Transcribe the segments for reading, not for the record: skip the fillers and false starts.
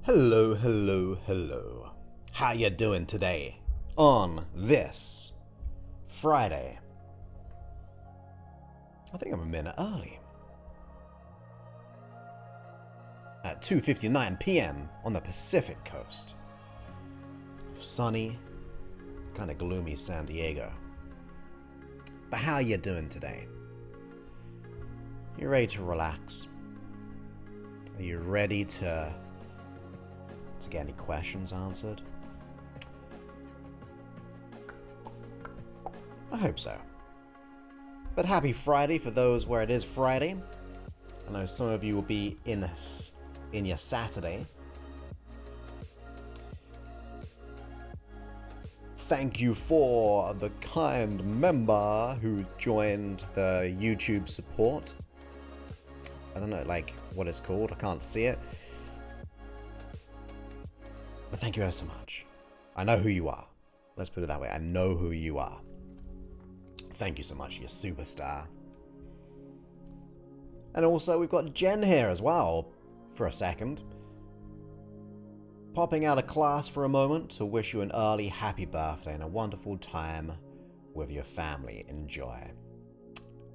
Hello, hello, hello. How you doing today on this Friday? I think I'm a minute early. At 2:59 p.m. on the Pacific Coast. Sunny, kind of gloomy San Diego. But how you doing today? You ready to relax? Are you ready to get any questions answered? I hope so. But happy Friday for those where it is Friday. I know some of you will be in your Saturday. Thank you for the kind member who joined the YouTube support. I don't know, like, what it's called. I can't see it. But thank you ever so much. I know who you are. Let's put it that way. I know who you are. Thank you so much, you superstar. And also, we've got Jen here as well, for a second. Popping out of class for a moment to wish you an early happy birthday and a wonderful time with your family. Enjoy.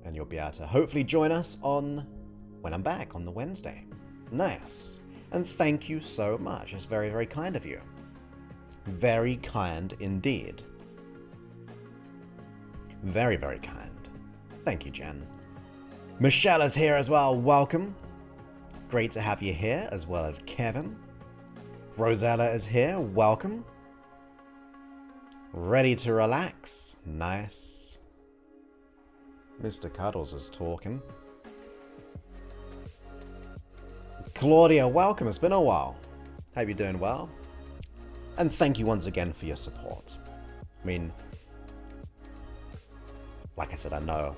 And you'll be able to hopefully join us when I'm back on the Wednesday. Nice. And thank you so much. It's very, very kind of you. Very kind indeed. Very, very kind. Thank you, Jen. Michelle is here as well. Welcome. Great to have you here, as well as Kevin. Rosella is here. Welcome. Ready to relax. Nice. Mr. Cuddles is talking. Claudia, welcome. It's been a while. Hope you're doing well. And thank you once again for your support. I mean, like I said, I know.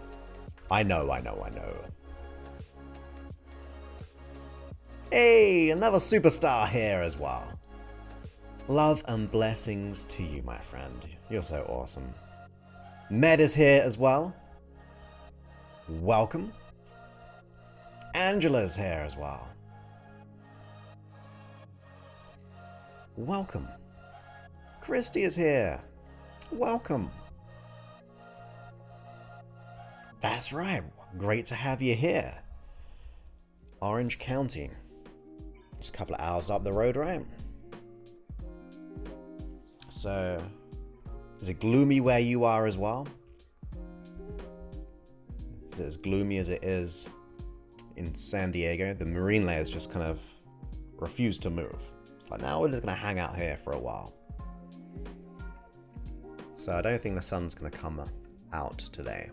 Hey, another superstar here as well. Love and blessings to you, my friend. You're so awesome. Med is here as well. Welcome. Angela's here as well. Welcome. Christy is here. Welcome. That's right. Great to have you here. Orange County. It's a couple of hours up the road, right? So, is it gloomy where you are as well? Is it as gloomy as it is in San Diego? The marine layers just kind of refuse to move. It's like, now we're just going to hang out here for a while. So I don't think the sun's going to come out today.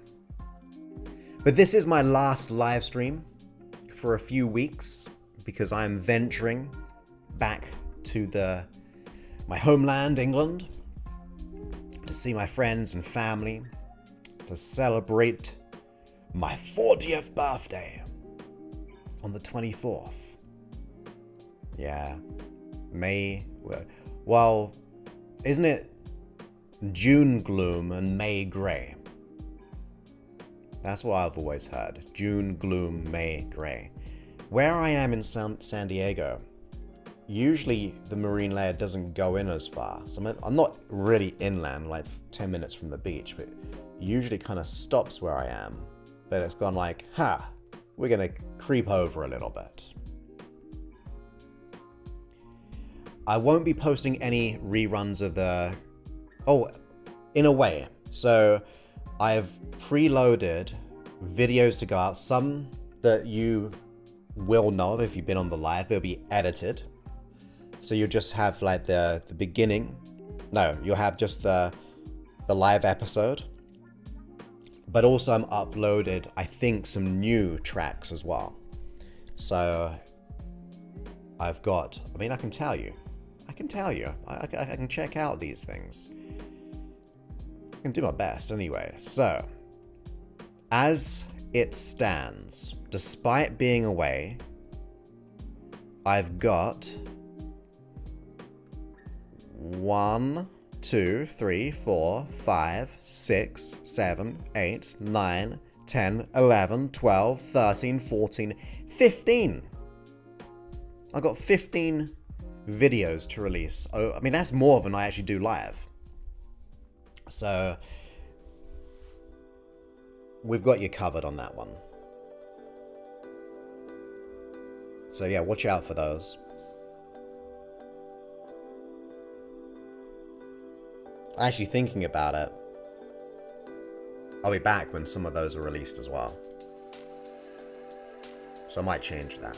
But this is my last live stream for a few weeks because I'm venturing back to my homeland, England, to see my friends and family, to celebrate my 40th birthday on the 24th. Yeah, May. Well, isn't it June gloom and May grey? That's what I've always heard. June gloom, May grey. Where I am in San Diego, usually the marine layer doesn't go in as far. So I'm not really inland, like 10 minutes from the beach, but usually kind of stops where I am. But it's gone like, we're going to creep over a little bit. I won't be posting any reruns of in a way. So I've preloaded videos to go out. Some that you will know of if you've been on the live, they'll be edited. So you'll just have like the beginning. No, you'll have just the live episode. But also I'm uploaded, I think, some new tracks as well. So I've got, I mean, I can tell you. I can check out these things. I can do my best anyway. So, as it stands, despite being away, I've got 1, 2, 3, 4, 5, 6, 7, 8, 9, 10, 11, 12, 13, 14, 15. I've got 15 videos to release. Oh, I mean, that's more than I actually do live. So we've got you covered on that one. So yeah, watch out for those. Actually, thinking about it, I'll be back when some of those are released as well. So I might change that.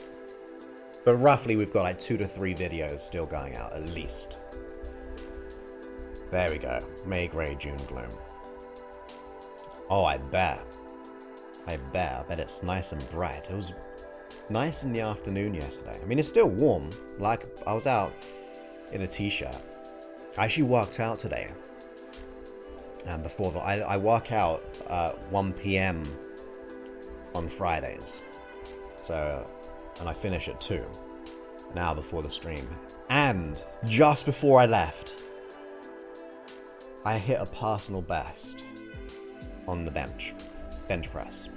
But roughly we've got like 2 to 3 videos still going out, at least. There we go. May Grey, June Gloom. Oh, I bet. I bet it's nice and bright. It was nice in the afternoon yesterday. I mean, it's still warm. Like, I was out in a t-shirt. I actually worked out today. And before that, I work out 1 p.m. on Fridays. So, and I finish at 2, an hour before the stream. And just before I left, I hit a personal best on the bench press.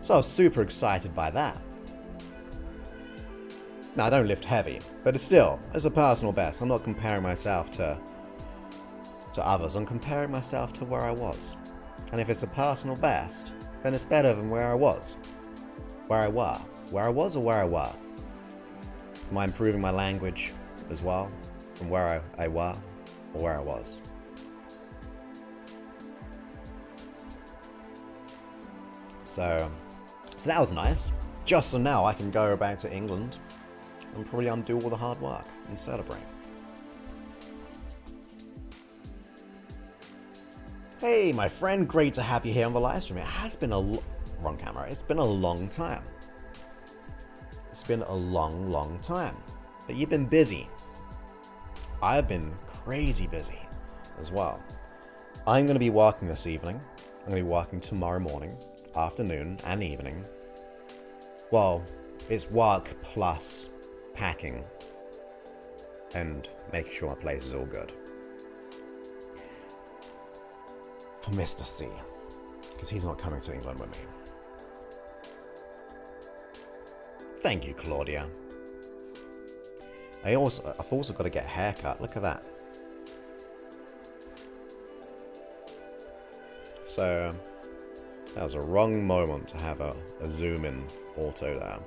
So I was super excited by that. Now, I don't lift heavy, but it's a personal best. I'm not comparing myself to others. I'm comparing myself to where I was. And if it's a personal best, then it's better than where I was. Where I were. Where I was or where I were? Am I improving my language as well from where I were or where I was? So that was nice. Just so now I can go back to England and probably undo all the hard work and celebrate. Hey, my friend, great to have you here on the live stream. It has been wrong camera. It's been a long time. It's been a long time. But you've been busy. I've been crazy busy as well. I'm going to be working this evening. I'm going to be working tomorrow morning, afternoon, and evening. Well, it's work plus packing and making sure my place is all good. For Mr. C, because he's not coming to England with me. Thank you, Claudia. I've also got to get a haircut. Look at that. So that was a wrong moment to have a zoom in auto there.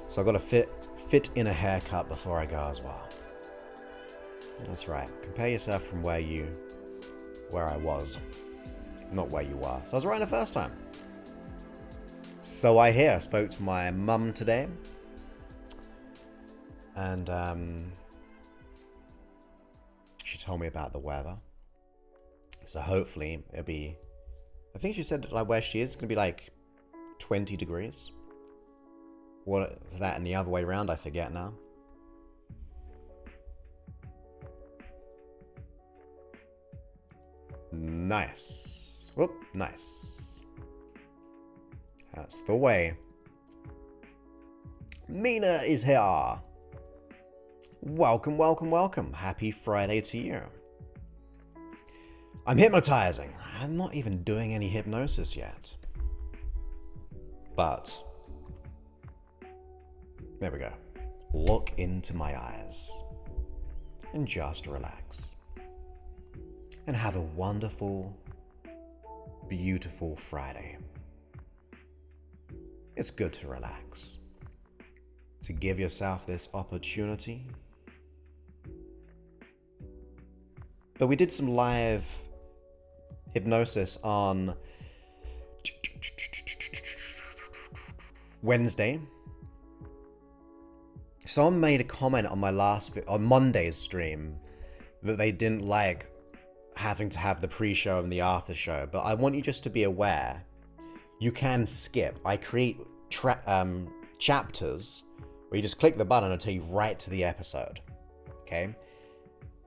So I've got to fit in a haircut before I go as well. That's right. Compare yourself from where I was, not where you were. So I was right the first time. So I hear. I spoke to my mum today, and she told me about the weather. So hopefully it'll be, I think she said like where she is, it's gonna be like 20 degrees. What is that in the other way around? I forget now. Nice. Whoop, nice. That's the way. Mina is here. Welcome, welcome, welcome. Happy Friday to you. I'm hypnotizing. I'm not even doing any hypnosis yet. But there we go. Look into my eyes and just relax. And have a wonderful, beautiful Friday. It's good to relax, to give yourself this opportunity. But we did some live hypnosis on Wednesday. Someone made a comment on my on Monday's stream that they didn't like having to have the pre-show and the after show, but I want you just to be aware you can skip. I create chapters where you just click the button and it'll take you right to the episode. Okay?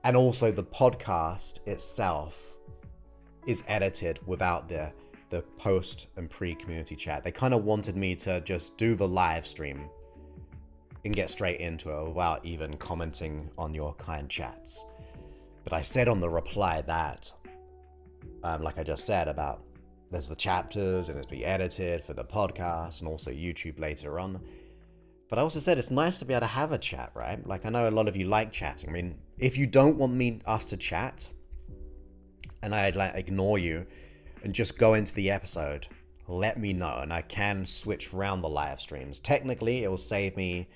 And also the podcast itself is edited without the post and pre-community chat. They kind of wanted me to just do the live stream and get straight into it without even commenting on your kind chats. But I said on the reply that, like I just said, about there's the chapters and it's be edited for the podcast and also YouTube later on. But I also said it's nice to be able to have a chat, right? Like, I know a lot of you like chatting. I mean, if you don't want us to chat, and I'd like ignore you and just go into the episode, let me know, and I can switch around the live streams. Technically, it will save me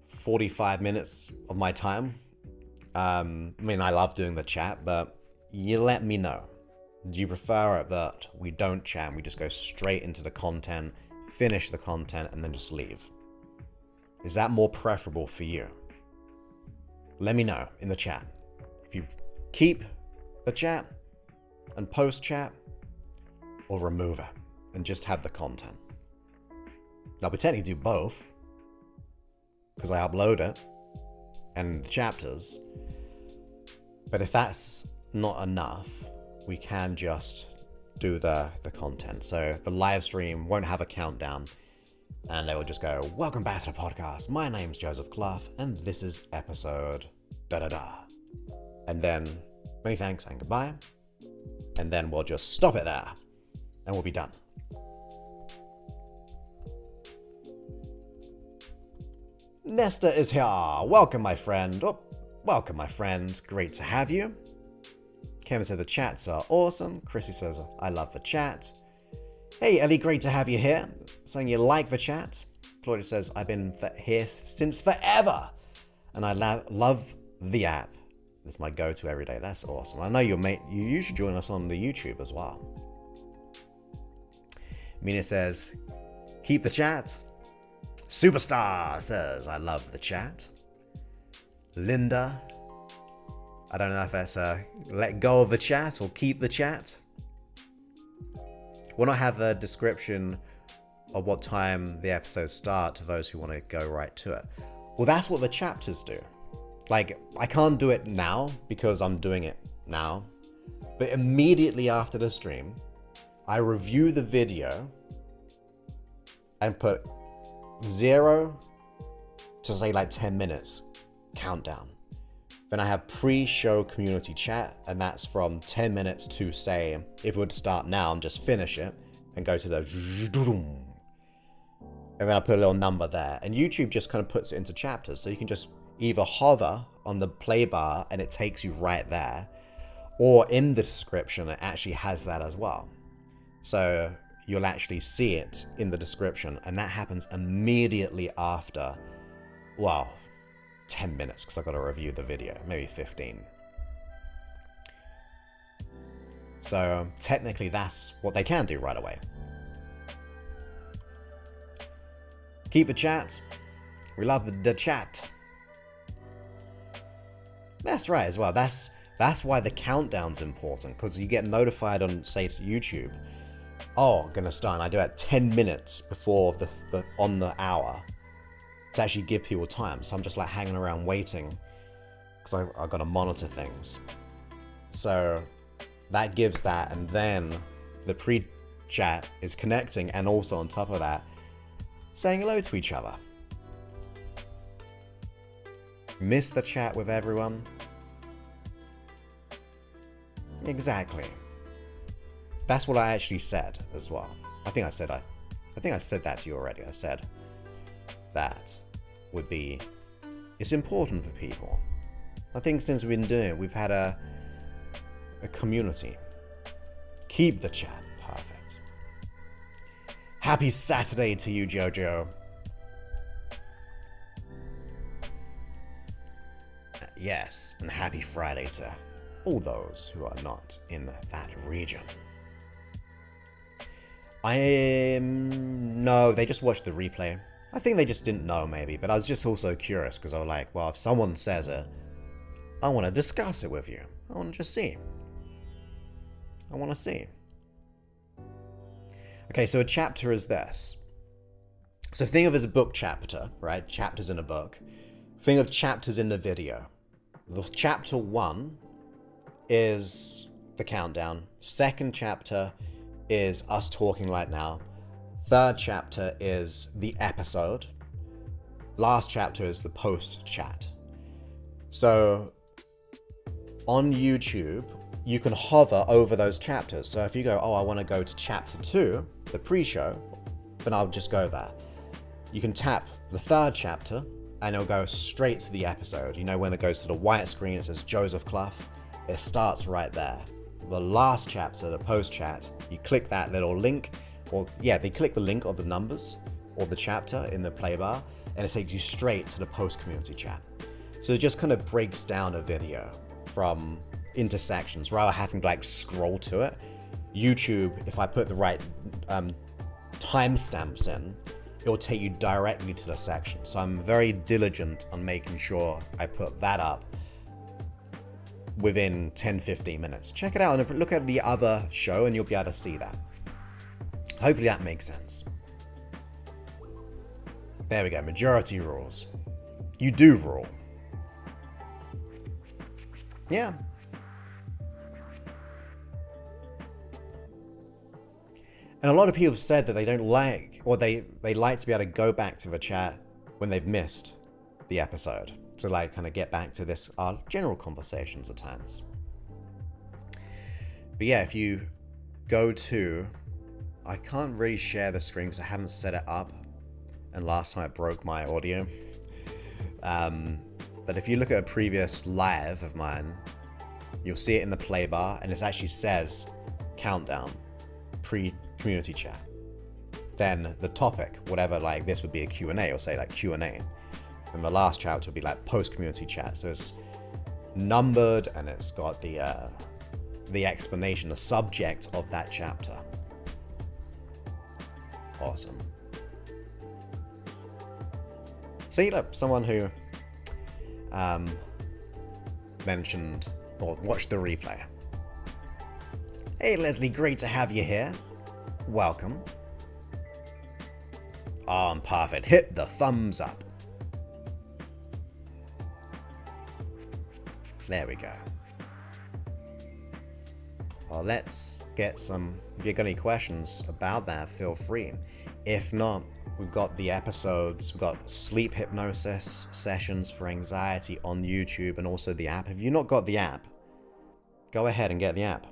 45 minutes of my time. I mean, I love doing the chat, but you let me know. Do you prefer it that we don't chat and we just go straight into the content, finish the content, and then just leave? Is that more preferable for you? Let me know in the chat. If you keep the chat and post chat, or remove it and just have the content. Now, we technically do both, because I upload it and the chapters. But if that's not enough, we can just do the content. So the live stream won't have a countdown, and they will just go, welcome back to the podcast. My name's Joseph Clough, and this is episode da-da-da. And then many thanks and goodbye. And then we'll just stop it there, and we'll be done. Nesta is here. Welcome, my friend. Oh, welcome, my friend. Great to have you. Kevin said the chats are awesome. Chrissy says, I love the chat. Hey, Ellie, great to have you here. Saying you like the chat. Claudia says, I've been here since forever, and I love the app. It's my go-to every day. That's awesome. I know you should join us on the YouTube as well. Mina says, keep the chat. Superstar says, I love the chat. Linda, I don't know if that's let go of the chat or keep the chat. We'll not have a description of what time the episodes start to those who want to go right to it. Well, that's what the chapters do. Like, I can't do it now because I'm doing it now. But immediately after the stream, I review the video and put 0 to say like 10 minutes countdown. Then I have pre-show community chat, and that's from 10 minutes to, say, if it would start now and just finish it and go to the and then I put a little number there, and YouTube just kind of puts it into chapters, so you can just either hover on the play bar and it takes you right there, or in the description it actually has that as well. So you'll actually see it in the description, and that happens immediately after, well, 10 minutes, because I've got to review the video, maybe 15. So technically that's what they can do right away. Keep the chat. We love the chat. That's right as well. That's why the countdown's important, because you get notified on, say, YouTube. Oh, gonna start, and I do it 10 minutes before on the hour to actually give people time. So I'm just like hanging around waiting because I've got to monitor things. So that gives that, and then the pre-chat is connecting, and also on top of that, saying hello to each other. Miss the chat with everyone? Exactly. That's what I actually said as well. I think I said that to you already. I said that would be, it's important for people. I think since we've been doing it, we've had a community. Keep the chat. Perfect. Happy Saturday to you, Jojo. Yes, and happy Friday to all those who are not in that region. No, they just watched the replay. I think they just didn't know, maybe, but I was just also curious because I was like, well, if someone says it, I want to discuss it with you. I want to just see. I want to see. Okay, so a chapter is this. So think of it as a book chapter, right? Chapters in a book. Think of chapters in the video. The chapter 1 is the countdown. Second chapter is us talking right now. Third chapter is the episode. Last chapter is the post chat. So on YouTube, you can hover over those chapters. So if you go, oh, I want to go to chapter 2, the pre-show, then I'll just go there. you can tap the third chapter and it'll go straight to the episode. You know, when it goes to the white screen, it says Joseph Clough. It starts right there. The last chapter, the post chat, you click that little link, or yeah, they click the link of the numbers or the chapter in the play bar, and it takes you straight to the post community chat. So it just kind of breaks down a video from intersections rather than having to like scroll to it. YouTube, if I put the right timestamps in, it will take you directly to the section. So I'm very diligent on making sure I put that up within 10-15 minutes. Check it out and look at the other show and you'll be able to see that. Hopefully that makes sense. There we go, majority rules. You do rule. Yeah. And a lot of people have said that they don't like, or they like to be able to go back to the chat when they've missed the episode, to like kind of get back to this, our general conversations at times. But yeah, if you go to, I can't really share the screen because I haven't set it up, and last time it broke my audio. But if you look at a previous live of mine, you'll see it in the play bar, and it actually says countdown, pre-community chat. Then the topic, whatever, like this would be a Q&A, or say like Q&A. And the last chapter would be like post-community chat. So it's numbered and it's got the explanation, the subject of that chapter. Awesome. See, look, someone who mentioned or watched the replay. Hey Leslie, great to have you here. Welcome. Oh, perfect. Hit the thumbs up. There we go. Well, let's get some, if you've got any questions about that, feel free. If not, we've got the episodes, we've got sleep hypnosis sessions for anxiety on YouTube and also the app. If you've not got the app, go ahead and get the app.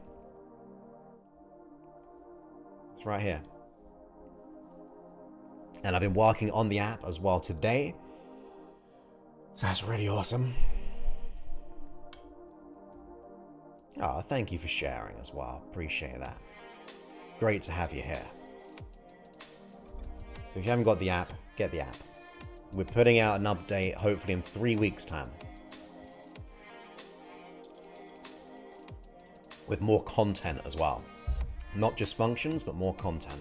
It's right here. And I've been working on the app as well today. So that's really awesome. Oh, thank you for sharing as well. Appreciate that. Great to have you here. So if you haven't got the app, get the app. We're putting out an update hopefully in 3 weeks' time. With more content as well. Not just functions, but more content.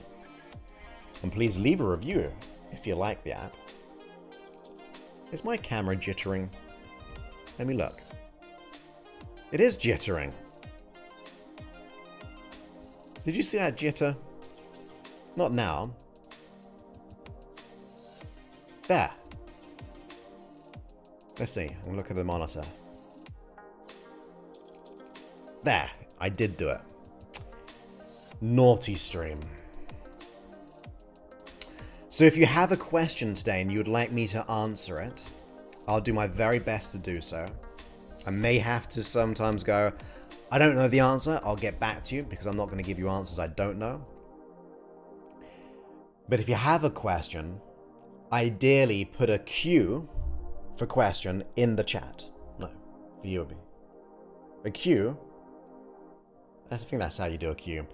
And please leave a review if you like the app. Is my camera jittering? Let me look. It is jittering. Did you see that jitter? Not now. There. Let's see. I'm gonna look at the monitor. There. I did do it. Naughty stream. So if you have a question today and you would like me to answer it, I'll do my very best to do so. I may have to sometimes go, I don't know the answer, I'll get back to you, because I'm not going to give you answers I don't know. But if you have a question, ideally put a Q for question in the chat. No, for you. A Q, I think that's how you do a Q,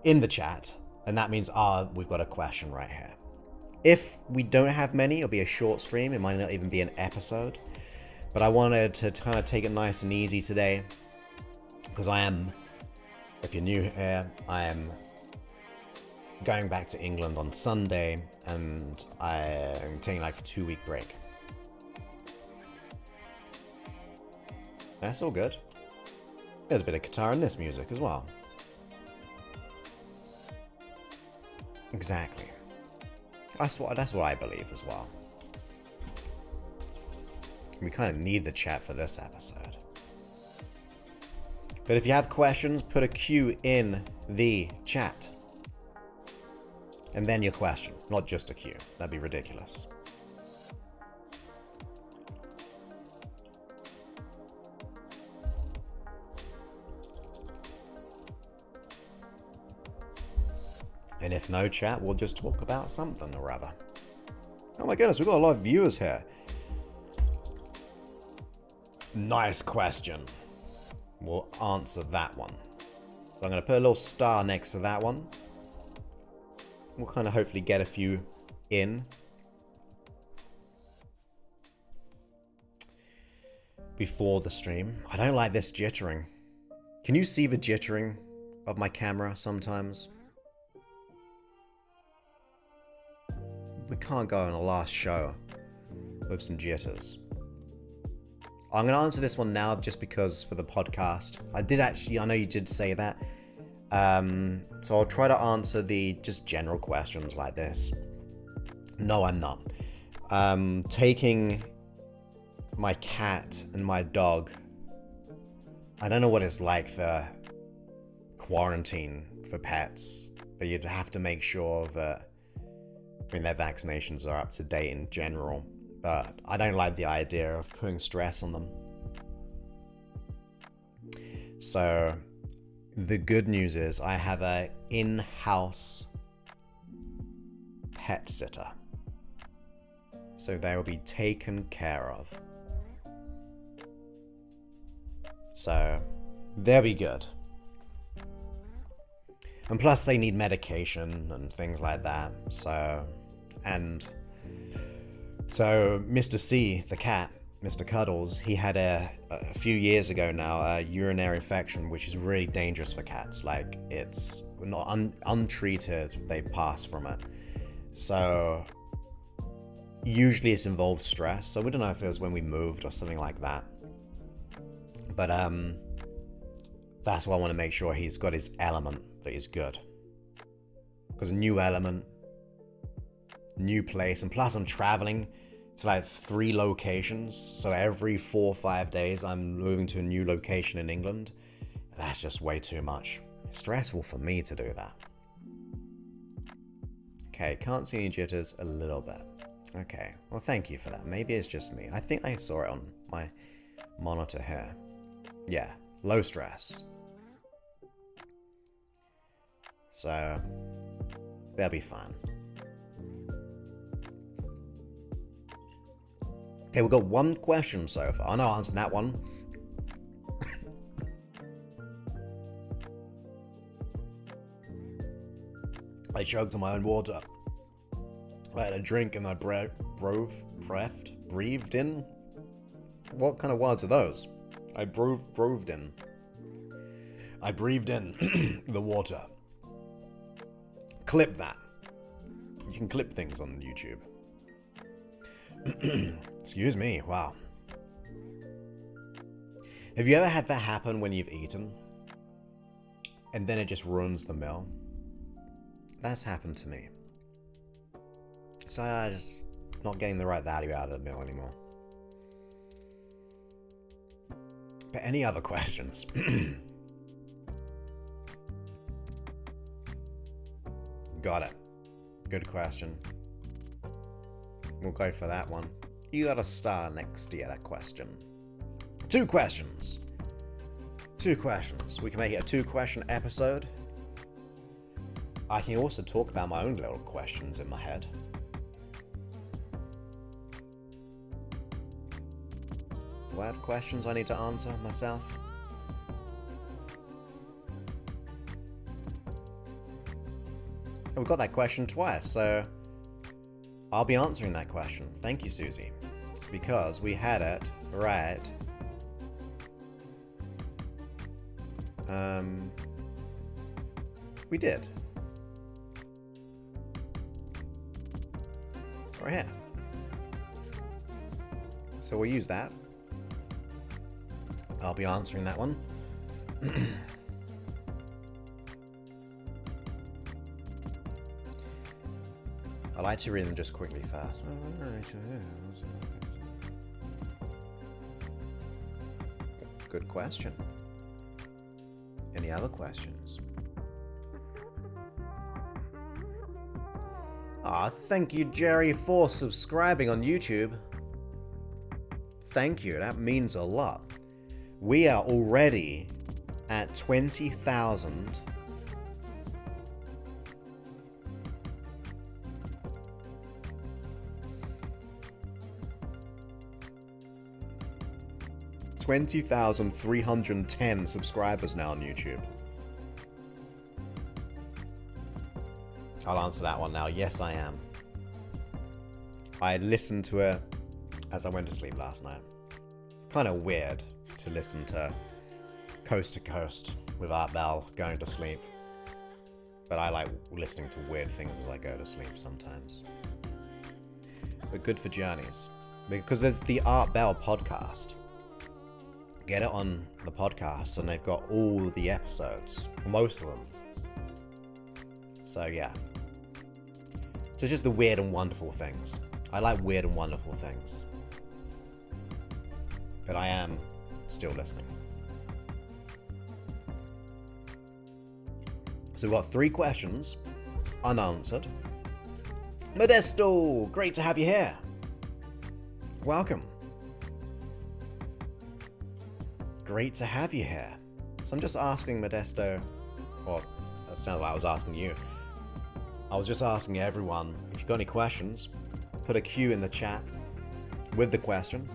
in the chat, and that means, we've got a question right here. If we don't have many, it'll be a short stream, it might not even be an episode. But I wanted to kind of take it nice and easy today, because I am, if you're new here, I am going back to England on Sunday, and I'm taking like a 2-week break. That's all good. There's a bit of guitar in this music as well. Exactly. That's what I believe as well. We kind of need the chat for this episode. But if you have questions, put a Q in the chat. And then your question, not just a Q. That'd be ridiculous. And if no chat, we'll just talk about something or other. Oh my goodness, we've got a lot of viewers here. Nice question. We'll answer that one. So I'm going to put a little star next to that one. We'll kind of hopefully get a few in. Before the stream. I don't like this jittering. Can you see the jittering of my camera sometimes? We can't go on a last show with some jitters. I'm going to answer this one now just because for the podcast. I know you did say that. So I'll try to answer the just general questions like this. No, I'm not. Taking my cat and my dog. I don't know what it's like for quarantine for pets, but you'd have to make sure that, I mean, their vaccinations are up to date in general, but I don't like the idea of putting stress on them. So the good news is I have an in-house pet sitter. So they will be taken care of. So they'll be good. And plus they need medication and things like that. So Mr. C, the cat, Mr. Cuddles, he had a few years ago now a urinary infection, which is really dangerous for cats. Like, it's not untreated, they pass from it. So usually it's involved stress. So we don't know if it was when we moved or something like that. But that's why I want to make sure he's got his element, that he's good. Because a new element, new place, and plus I'm traveling to like 3 locations. So every 4 or 5 days I'm moving to a new location in England. That's just way too much. It's stressful for me to do that. Okay, can't see any jitters a little bit. Okay, well thank you for that. Maybe it's just me. I think I saw it on my monitor here. Yeah, low stress. So they'll be fine. Okay, we've got one question so far. I know I answered that one. I choked on my own water. I had a drink and I breathed in. What kind of words are those? I breathed in. I breathed in the water. Clip that. You can clip things on YouTube. Excuse me, wow. Have you ever had that happen when you've eaten? And then it just ruins the meal? That's happened to me. So I just not getting the right value out of the meal anymore. But any other questions? Got it. Good question. We'll go for that one. You got a star next to that question. 2 questions. 2 questions. We can make it a 2-question episode. I can also talk about my own little questions in my head. Do I have questions I need to answer myself? Oh, we got that question twice, so I'll be answering that question. Thank you, Susie. Because we had it right. We did. Right here. So we'll use that. I'll be answering that one. I like to read them just quickly first. Good question. Any other questions? Thank you, Jerry, for subscribing on YouTube. Thank you, that means a lot. We are already at 20,000. 20,310 subscribers now on YouTube. I'll answer that one now. Yes, I am. I listened to it as I went to sleep last night. It's kind of weird to listen to Coast with Art Bell going to sleep. But I like listening to weird things as I go to sleep sometimes. But good for journeys. Because there's the Art Bell podcast. Get it on the podcast and they've got all the episodes. Most of them. So yeah. So just the weird and wonderful things. I like weird and wonderful things. But I am still listening. So we've got 3 questions unanswered. Modesto, great to have you here. Welcome. Great to have you here. So I'm just asking Modesto, or that sounds like I was asking you. I was just asking everyone, if you've got any questions, put a Q in the chat with the question,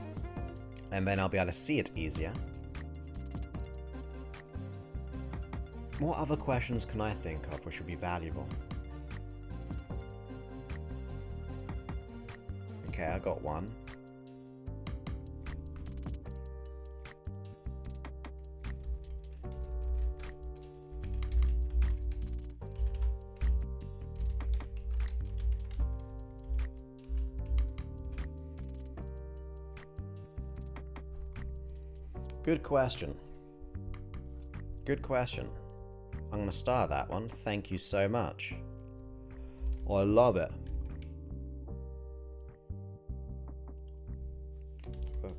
and then I'll be able to see it easier. What other questions can I think of which would be valuable? Okay, I got one. Good question. Good question. I'm going to star that one. Thank you so much. I love it.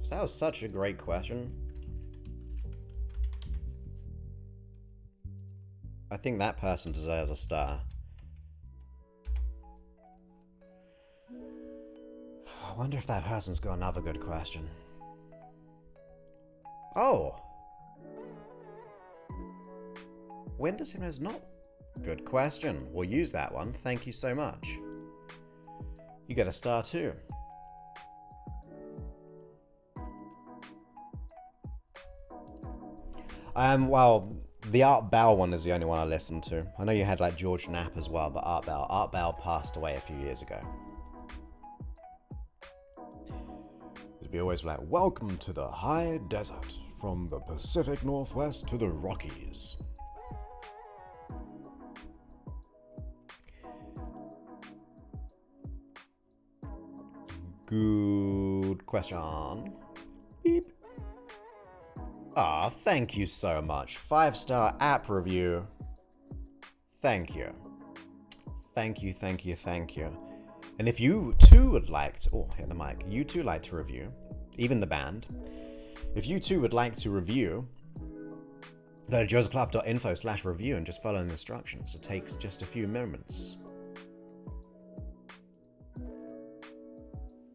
That was such a great question. I think that person deserves a star. I wonder if that person's got another good question. Oh! When does Hypnos not? Good question. We'll use that one. Thank you so much. You get a star too. Well, the Art Bell one is the only one I listened to. I know you had like George Knapp as well, but Art Bell passed away a few years ago. It'd be always like, welcome to the high desert, from the Pacific Northwest to the Rockies. Good question. Beep. Ah, thank you so much. 5-star app review. Thank you. Thank you, thank you, thank you. And if you too would like to... Oh, hit the mic. You too like to review. Even the band. If you too would like to review, go to josephclough.info/review and just follow the instructions. It takes just a few moments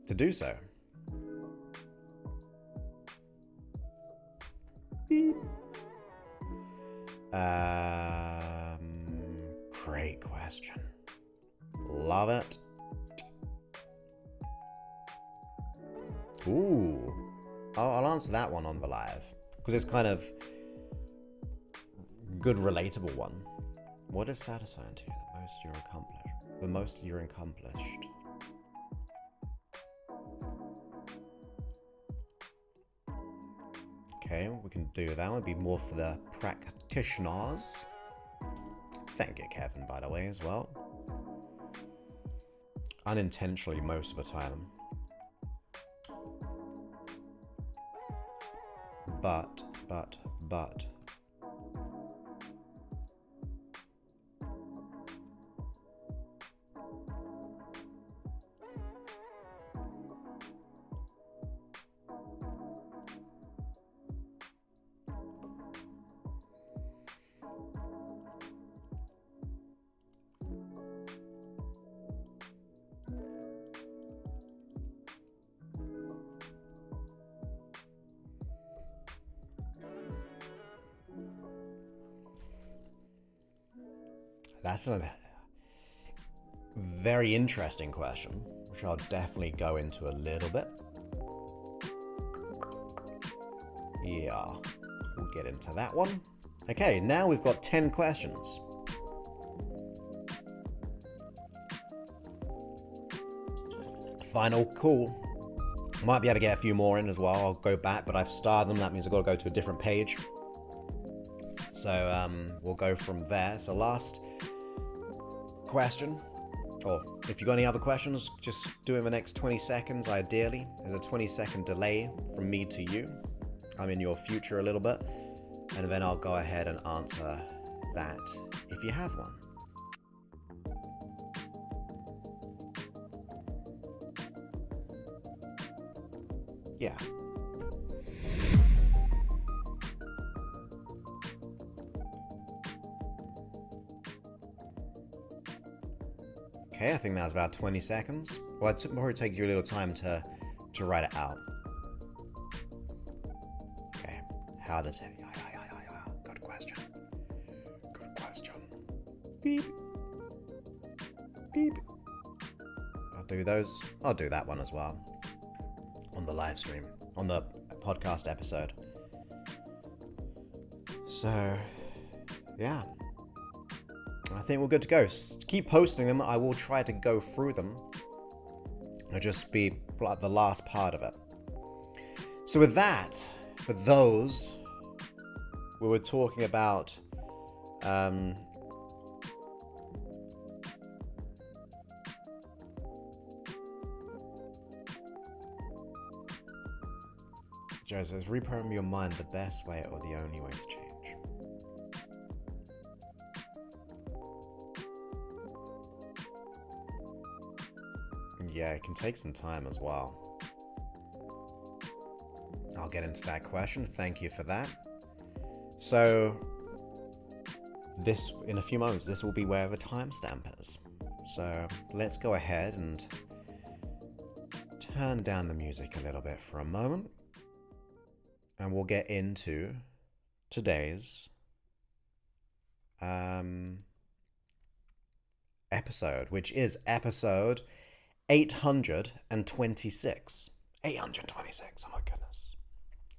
to do so. Beep. Great question. Love it. Ooh. I'll answer that one on the live, because it's kind of good, relatable one. What is satisfying to you? The most you're accomplished. The most you're accomplished. Okay, we can do that. Would be more for the practitioners. Thank you, Kevin, by the way, as well. Unintentionally most of the time. But. That's a very interesting question, which I'll definitely go into a little bit. Yeah, we'll get into that one. Okay, now we've got 10 questions. Final call. Might be able to get a few more in as well. I'll go back, but I've starred them. That means I've got to go to a different page. So we'll go from there. So last question. Or if you've got any other questions, just do it in the next 20 seconds, ideally. There's a 20-second delay from me to you. I'm in your future a little bit. And then I'll go ahead and answer that if you have one. Yeah. Okay, I think that was about 20 seconds. Well, it probably take you a little time to write it out. Okay, how does it? Good question. Good question. Beep. Beep. I'll do those. I'll do that one as well. On the live stream. On the podcast episode. So, yeah. I think we're good to go. Keep posting them. I will try to go through them. It'll just be like the last part of it. So with that, for those, we were talking about Joe says, reprogram your mind the best way or the only way to change. Yeah, it can take some time as well. I'll get into that question. Thank you for that. So, this, in a few moments, this will be where the timestamp is. So, let's go ahead and turn down the music a little bit for a moment. And we'll get into today's episode, which is episode 826. 826, oh my goodness.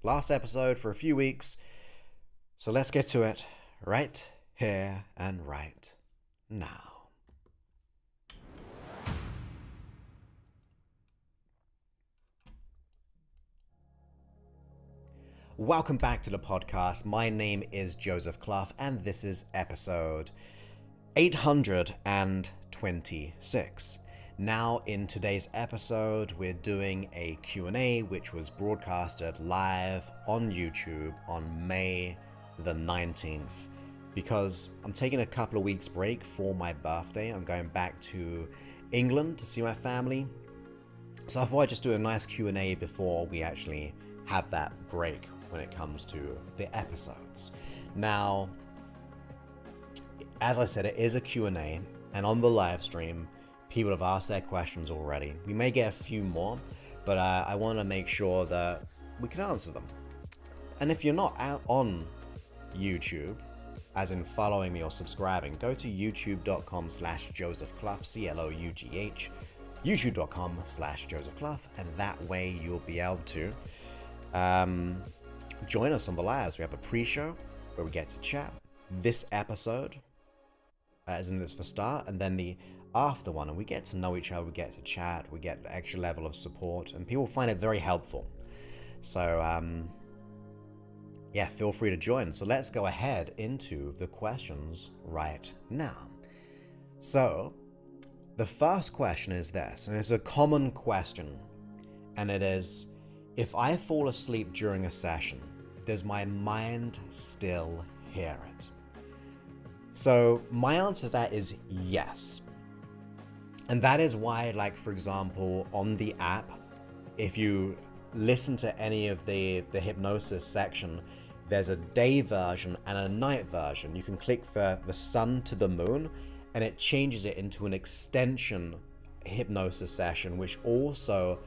Last episode for a few weeks. So let's get to it right here and right now. Welcome back to the podcast. My name is Joseph Clough, and this is episode 826. Now, in today's episode, we're doing a Q&A, which was broadcasted live on YouTube on May the 19th. Because I'm taking a couple of weeks break for my birthday. I'm going back to England to see my family. So I thought I'd just do a nice Q&A before we actually have that break when it comes to the episodes. Now, as I said, it is a Q&A, and on the live stream, people have asked their questions already. We may get a few more, but I want to make sure that we can answer them. And if you're not out on YouTube, as in following me or subscribing, go to youtube.com/Joseph Clough, CLOUGH, youtube.com/Joseph Clough, and that way you'll be able to join us on the lives. We have a pre-show where we get to chat. This episode, as in this for start, and then the after one, and we get to know each other, we get to chat, we get an extra level of support, and people find it very helpful. So, yeah, feel free to join. So let's go ahead into the questions right now. So, the first question is this, and it's a common question, and it is, if I fall asleep during a session, does my mind still hear it? So my answer to that is yes. And that is why, like, for example, on the app, if you listen to any of the hypnosis section, there's a day version and a night version. You can click the sun to the moon, and it changes it into an extension hypnosis session, which also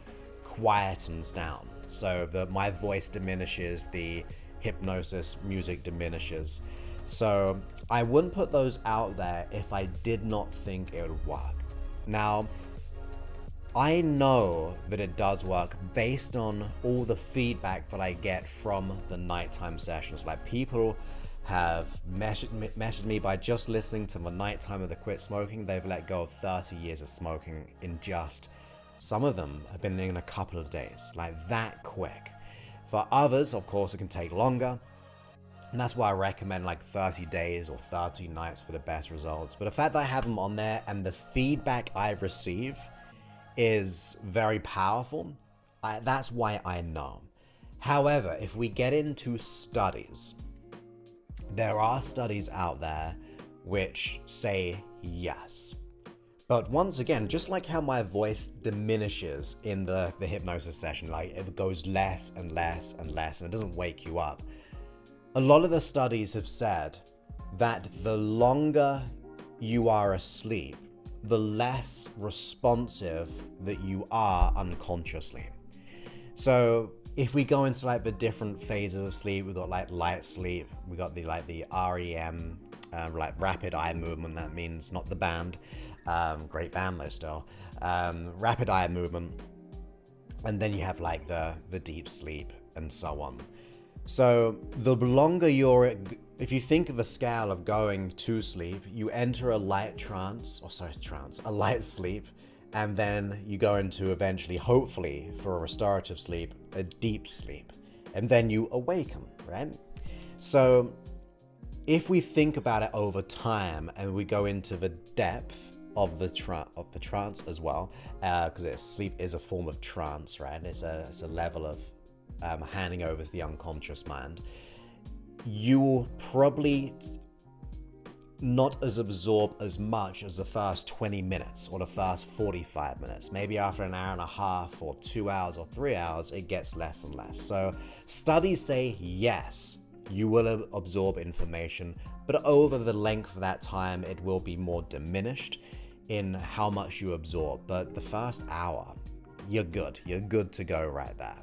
quietens down. So my voice diminishes, the hypnosis music diminishes. So I wouldn't put those out there if I did not think it would work. Now, I know that it does work based on all the feedback that I get from the nighttime sessions. Like, people have messaged me by just listening to the nighttime of the quit smoking. They've let go of 30 years of smoking in just, some of them have been in a couple of days, like that quick. For others, of course, it can take longer. And that's why I recommend like 30 days or 30 nights for the best results. But the fact that I have them on there and the feedback I receive is very powerful, that's why I know. However, if we get into studies, there are studies out there which say yes. But once again, just like how my voice diminishes in the hypnosis session, like it goes less and less and less, and it doesn't wake you up. A lot of the studies have said that the longer you are asleep, the less responsive that you are unconsciously. So if we go into like the different phases of sleep, we've got like light sleep, we got the REM, like rapid eye movement. That means not the band, great band though still, rapid eye movement, and then you have like the deep sleep and so on. So the longer if you think of a scale of going to sleep, you enter a light a light sleep, and then you go into eventually, hopefully for a restorative sleep, a deep sleep, and then you awaken, right? So if we think about it over time and we go into the depth of the trance as well, because sleep is a form of trance, right? It's a level of handing over to the unconscious mind. You will probably not absorb as much as the first 20 minutes or the first 45 minutes. Maybe after an hour and a half or 2 hours or 3 hours, it gets less and less. So studies say yes, you will absorb information, but over the length of that time, it will be more diminished in how much you absorb. But the first hour, you're good to go right there.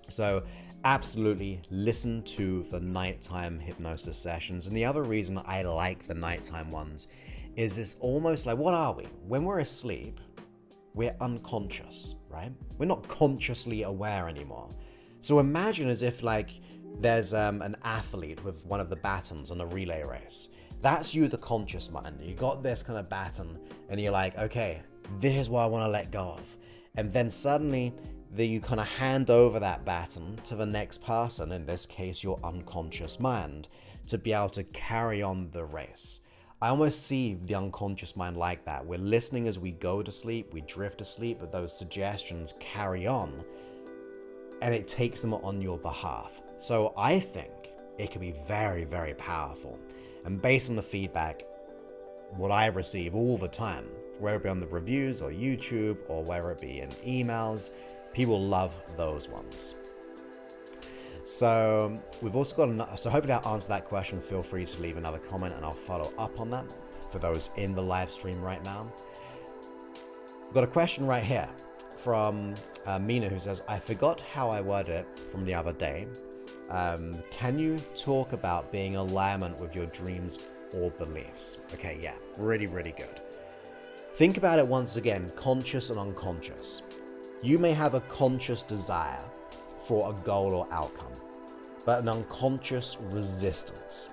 So absolutely listen to the nighttime hypnosis sessions. And the other reason I like the nighttime ones is it's almost like, what are we? When we're asleep, we're unconscious, right? We're not consciously aware anymore. So imagine as if like there's an athlete with one of the batons on a relay race. That's you, the conscious mind. You got this kind of baton and you're like, okay, this is what I want to let go of. And then suddenly you kind of hand over that baton to the next person, in this case your unconscious mind, to be able to carry on the race. I almost see the unconscious mind like that. We're listening as we go to sleep, we drift to sleep, but those suggestions carry on and it takes them on your behalf. So I think it can be very, very powerful. And based on the feedback, what I receive all the time, whether it be on the reviews or YouTube or whether it be in emails, people love those ones. So we've also got, so hopefully that answered that question. Feel free to leave another comment and I'll follow up on that for those in the live stream right now. We've got a question right here from Mina, who says, I forgot how I worded it from the other day. Can you talk about being in alignment with your dreams or beliefs? Okay, yeah, really, really good. Think about it once again, conscious and unconscious. You may have a conscious desire for a goal or outcome, but an unconscious resistance.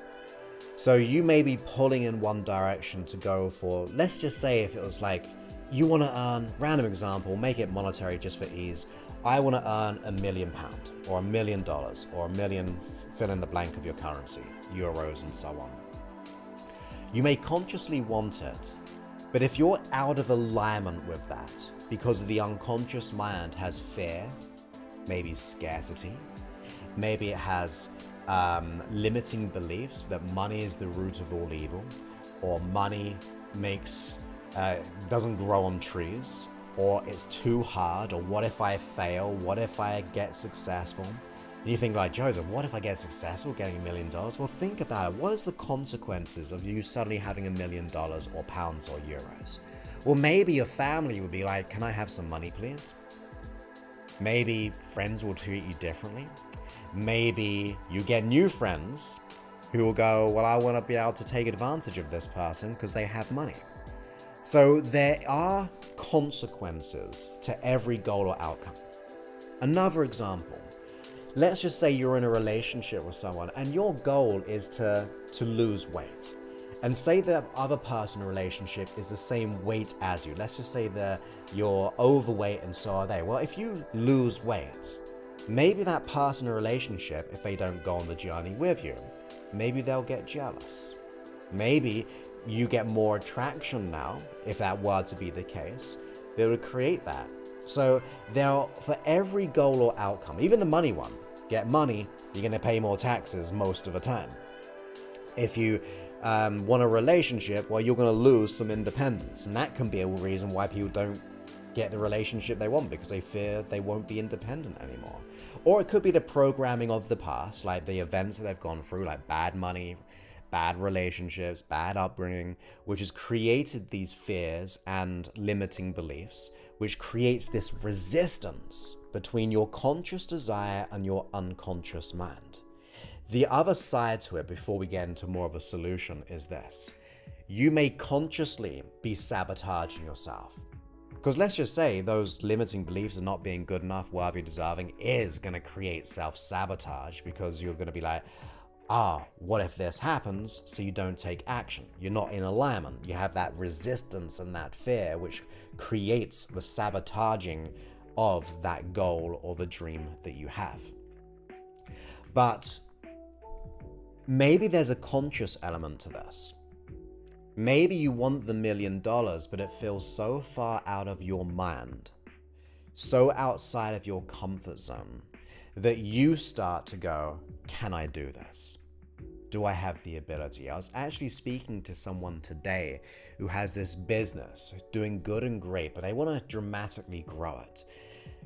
So you may be pulling in one direction to go for, let's just say if it was like, you want to earn, random example, make it monetary just for ease. I want to earn £1 million or $1 million or $1 million, fill in the blank of your currency, euros and so on. You may consciously want it, but if you're out of alignment with that, because the unconscious mind has fear, maybe scarcity, maybe it has limiting beliefs that money is the root of all evil, or money doesn't grow on trees, or it's too hard, or what if I fail, what if I get successful? And you think like, Joseph, what if I get successful getting $1 million? Well, think about it. What is the consequences of you suddenly having $1 million or pounds or euros? Well, maybe your family would be like, can I have some money, please? Maybe friends will treat you differently. Maybe you get new friends who will go, well, I want to be able to take advantage of this person because they have money. So there are consequences to every goal or outcome. Another example, let's just say you're in a relationship with someone and your goal is to lose weight. And say the other person in a relationship is the same weight as you. Let's just say that you're overweight and so are they. Well, if you lose weight, maybe that person in a relationship, if they don't go on the journey with you, maybe they'll get jealous. Maybe you get more attraction now, if that were to be the case, they would create that. So for every goal or outcome, even the money one, get money, you're going to pay more taxes most of the time. If you want a relationship, well, you're going to lose some independence. And that can be a reason why people don't get the relationship they want, because they fear they won't be independent anymore. Or it could be the programming of the past, like the events that they've gone through, like bad money, bad relationships, bad upbringing, which has created these fears and limiting beliefs, which creates this resistance between your conscious desire and your unconscious mind. The other side to it, before we get into more of a solution, is this. You may consciously be sabotaging yourself. Because let's just say those limiting beliefs of not being good enough, worthy, deserving is going to create self-sabotage, because you're going to be like, what if this happens? So you don't take action. You're not in alignment. You have that resistance and that fear, which creates the sabotaging of that goal or the dream that you have. But maybe there's a conscious element to this. Maybe you want the $1 million, but it feels so far out of your mind, so outside of your comfort zone, that you start to go, can I do this? Do I have the ability? I was actually speaking to someone today who has this business doing good and great, but they want to dramatically grow it.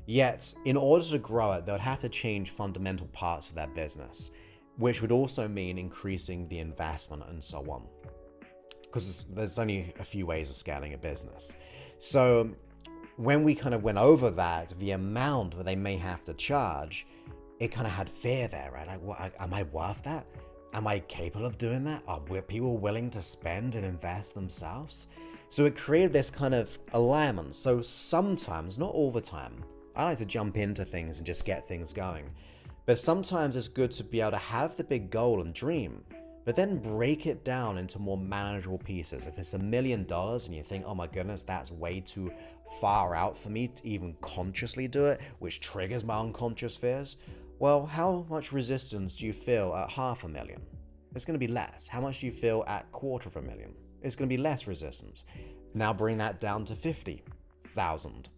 Yet, in order to grow it, they would have to change fundamental parts of their business, which would also mean increasing the investment and so on. Because there's only a few ways of scaling a business. So when we kind of went over that, the amount that they may have to charge, it kind of had fear there, right? Like, what, am I worth that? Am I capable of doing that? Are people willing to spend and invest themselves? So it created this kind of alignment. So sometimes, not all the time, I like to jump into things and just get things going. But sometimes it's good to be able to have the big goal and dream, but then break it down into more manageable pieces. If it's $1 million and you think, oh my goodness, that's way too far out for me to even consciously do it, which triggers my unconscious fears, well, how much resistance do you feel at $500,000? It's going to be less. How much do you feel at $250,000? It's going to be less resistance. Now bring that down to 50,000.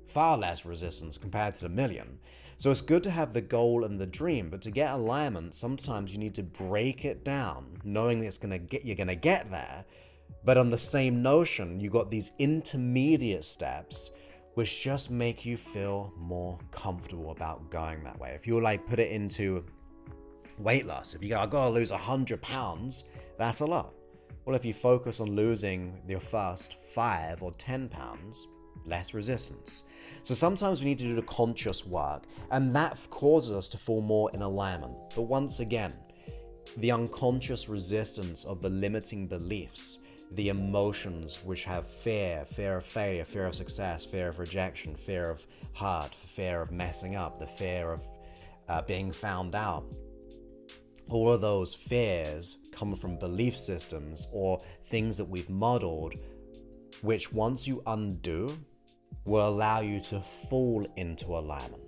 Far less resistance compared to the $1 million. So it's good to have the goal and the dream, but to get alignment, sometimes you need to break it down, knowing you're going to get there. But on the same notion, you got these intermediate steps, which just make you feel more comfortable about going that way. If you like put it into weight loss, if you go, I gotta lose 100 pounds, that's a lot. Well, if you focus on losing your first 5 or 10 pounds, less resistance. So sometimes we need to do the conscious work, and that causes us to fall more in alignment. But once again, the unconscious resistance of the limiting beliefs, the emotions which have fear of failure, fear of success, fear of rejection, fear of hurt, fear of messing up, the fear of being found out. All of those fears come from belief systems or things that we've modeled, which once you undo, will allow you to fall into alignment,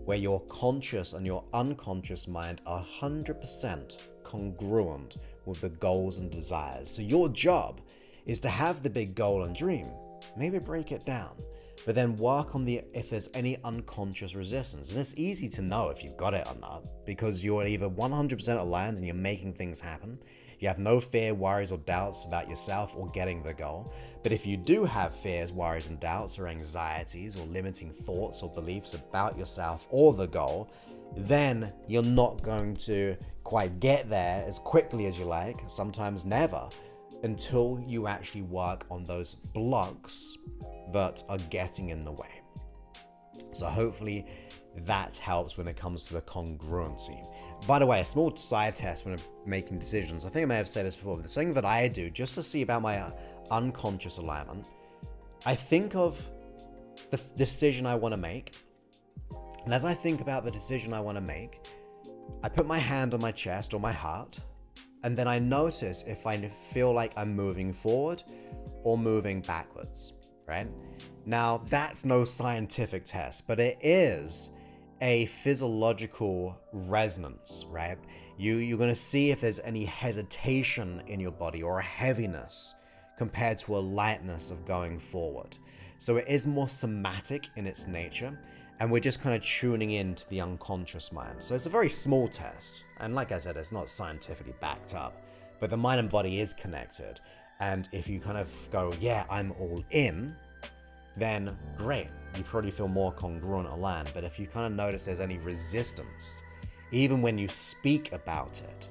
where your conscious and your unconscious mind are 100% congruent with the goals and desires. So your job is to have the big goal and dream, maybe break it down, but then work on if there's any unconscious resistance. And it's easy to know if you've got it or not, because you're either 100% aligned and you're making things happen. You have no fear, worries, or doubts about yourself or getting the goal. But if you do have fears, worries, and doubts, or anxieties, or limiting thoughts or beliefs about yourself or the goal, then you're not going to quite get there as quickly as you like, sometimes never, until you actually work on those blocks that are getting in the way. So hopefully that helps when it comes to the congruency. By the way, a small side test when I'm making decisions. I think I may have said this before, but the thing that I do just to see about my unconscious alignment, I think of the decision I want to make. And as I think about the decision I want to make, I put my hand on my chest or my heart, and then I notice if I feel like I'm moving forward or moving backwards, right? Now, that's no scientific test, but it is a physiological resonance, right? You're going to see if there's any hesitation in your body or a heaviness compared to a lightness of going forward. So it is more somatic in its nature, and we're just kind of tuning into the unconscious mind. So it's a very small test, and like I said, it's not scientifically backed up, but the mind and body is connected. And if you kind of go, yeah, I'm all in, then great, you probably feel more congruent aligned. But if you kind of notice there's any resistance, even when you speak about it,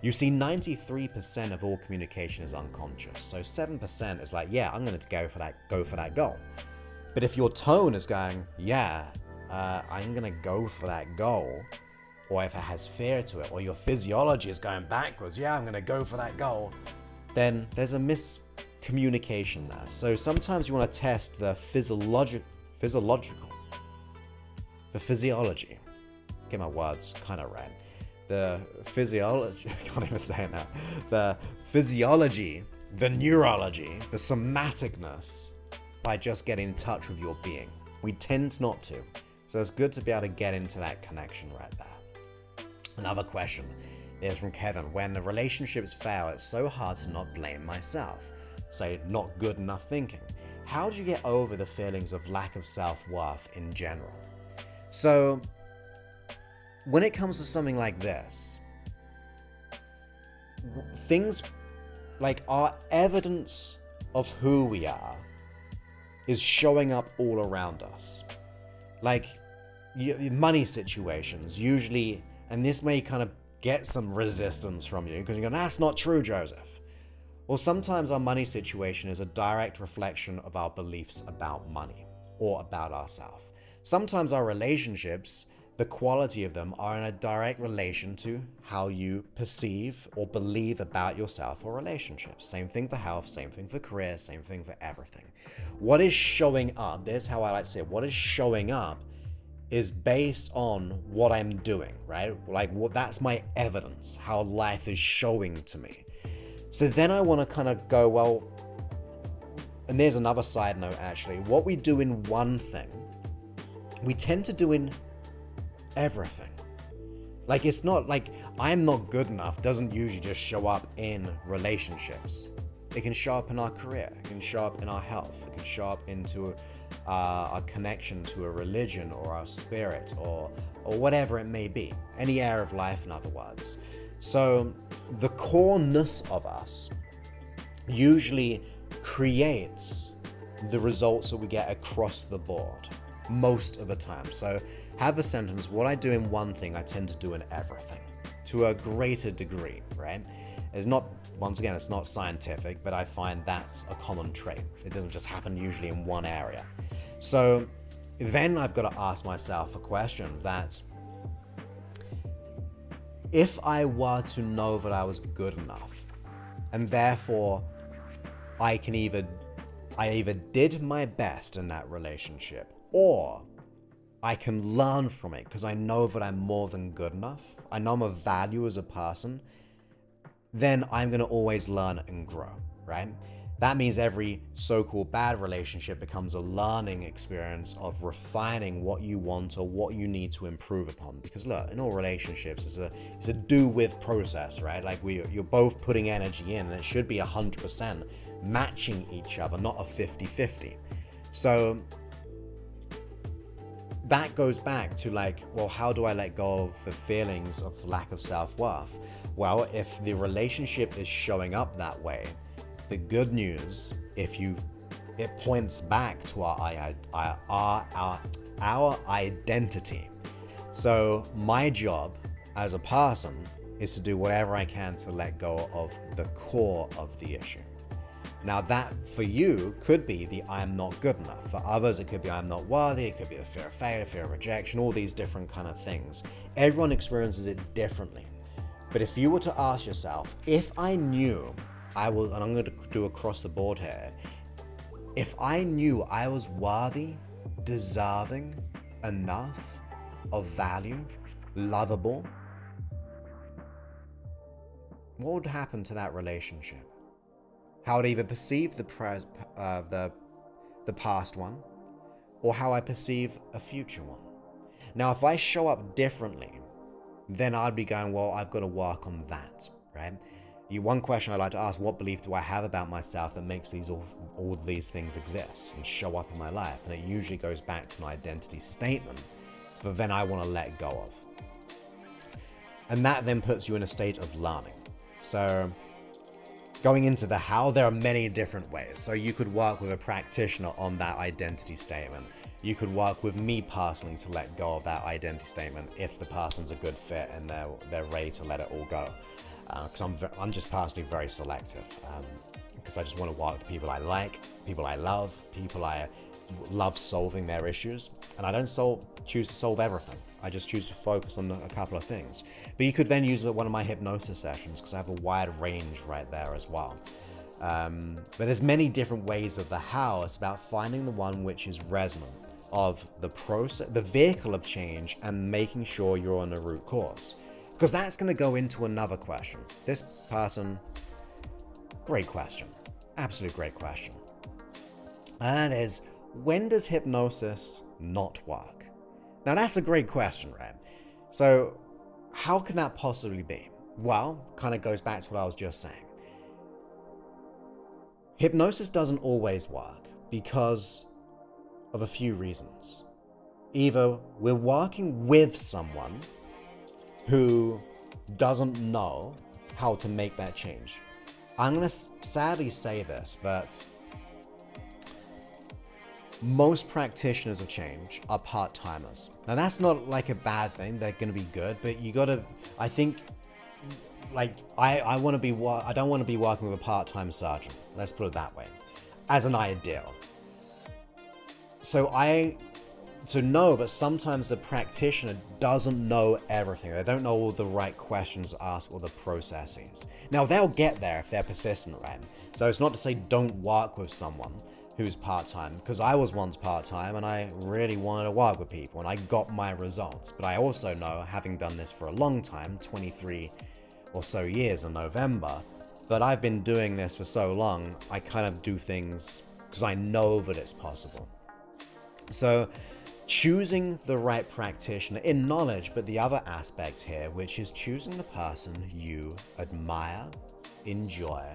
you see 93% of all communication is unconscious. So 7% is like, yeah, I'm going to go for that goal. But if your tone is going, yeah, I'm going to go for that goal, or if it has fear to it, or your physiology is going backwards, yeah, I'm going to go for that goal, then there's a miscommunication there. So sometimes you want to test the physiology. Get my words kind of right. The physiology, I can't even say it now. The physiology, the neurology, the somaticness, by just getting in touch with your being. We tend not to. So it's good to be able to get into that connection right there. Another question is from Kevin. When the relationships fail, it's so hard to not blame myself. Say, not good enough thinking. How do you get over the feelings of lack of self-worth in general? So, when it comes to something like this, things like our evidence of who we are is showing up all around us. Like money situations, usually, and this may kind of get some resistance from you because you're going, that's not true, Joseph. Well, sometimes our money situation is a direct reflection of our beliefs about money or about ourselves. Sometimes our relationships, the quality of them, are in a direct relation to how you perceive or believe about yourself or relationships. Same thing for health, same thing for career, same thing for everything. What is showing up, there's how I like to say it, what is showing up is based on what I'm doing, right? Like that's my evidence, how life is showing to me. So then I want to kind of go, well, and there's another side note actually, what we do in one thing, we tend to do in everything. Like, it's not like I'm not good enough doesn't usually just show up in relationships. It can show up in our career, it can show up in our health, it can show up into our connection to a religion or our spirit or whatever it may be, any area of life, in other words. So the coreness of us usually creates the results that we get across the board most of the time. So have a sentence, what I do in one thing, I tend to do in everything to a greater degree, right? It's not, once again, it's not scientific, but I find that's a common trait. It doesn't just happen usually in one area. So then I've got to ask myself a question that if I were to know that I was good enough, and therefore I either did my best in that relationship, or I can learn from it because I know that I'm more than good enough, I know I'm of value as a person, then I'm going to always learn and grow, right? That means every so-called bad relationship becomes a learning experience of refining what you want or what you need to improve upon. Because look, in all relationships, it's a do-with process, right? Like you're both putting energy in, and it should be 100% matching each other, not a 50-50. So that goes back to like, well, how do I let go of the feelings of lack of self-worth? Well, if the relationship is showing up that way, the good news, it points back to our identity. So my job as a person is to do whatever I can to let go of the core of the issue. Now that for you could be the I'm not good enough. For others, it could be I'm not worthy. It could be the fear of failure, fear of rejection, all these different kind of things. Everyone experiences it differently. But if you were to ask yourself, if I knew and I'm going to do across the board here, If I knew I was worthy, deserving enough of value, lovable, what would happen to that relationship? How I'd either perceive the past one, or how I perceive a future one. Now, if I show up differently, then I'd be going, well, I've got to work on that, right? One question I like to ask: what belief do I have about myself that makes all these things exist and show up in my life? And it usually goes back to an identity statement, but then I want to let go of. And that then puts you in a state of learning. So going into the how, there are many different ways. So you could work with a practitioner on that identity statement. You could work with me personally to let go of that identity statement if the person's a good fit and they're ready to let it all go. Because I'm just personally very selective. Because I just want to work with people I like, people I love, people I love solving their issues. And I don't choose to solve everything. I just choose to focus on a couple of things. But you could then use one of my hypnosis sessions because I have a wide range right there as well. But there's many different ways of the how. It's about finding the one which is resonant of the process, the vehicle of change, and making sure you're on the root cause. Because that's going to go into another question. This person, great question. Absolute great question. And that is, when does hypnosis not work? Now that's a great question, right? So how can that possibly be? Well, kind of goes back to what I was just saying. Hypnosis doesn't always work because of a few reasons. Either we're working with someone who doesn't know how to make that change. I'm going to sadly say this, but most practitioners of change are part-timers. Now that's not like a bad thing, they're going to be good, but you got to, I think, like, I don't want to be working with a part-time surgeon, let's put it that way, as an ideal. So know that sometimes the practitioner doesn't know everything. They don't know all the right questions to ask or the processes. Now they'll get there if they're persistent, right? So it's not to say don't work with someone who's part-time, because I was once part-time and I really wanted to work with people and I got my results. But I also know, having done this for a long time, 23 or so years in November, but I've been doing this for so long, I kind of do things because I know that it's possible. So choosing the right practitioner in knowledge, but the other aspect here, which is choosing the person you admire, enjoy,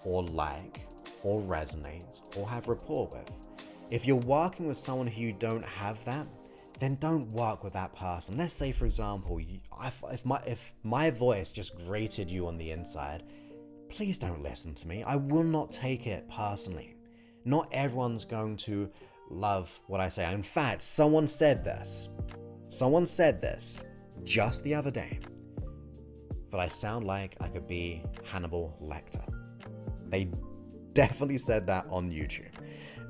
or like, or resonate, or have rapport with. If you're working with someone who you don't have that, then don't work with that person. Let's say, for example, if my voice just grated you on the inside, please don't listen to me. I will not take it personally. Not everyone's going to love what I say. In fact, someone said this just the other day, that I sound like I could be Hannibal Lecter. They definitely said that on YouTube.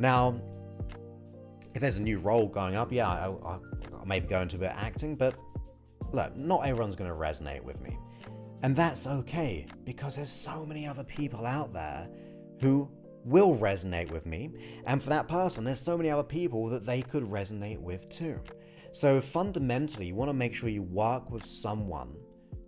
Now, if there's a new role going up, yeah, I'll maybe go into a bit of acting, but look, not everyone's going to resonate with me. And that's okay, because there's so many other people out there who will resonate with me, and for that person, there's so many other people that they could resonate with too. So fundamentally, you want to make sure you work with someone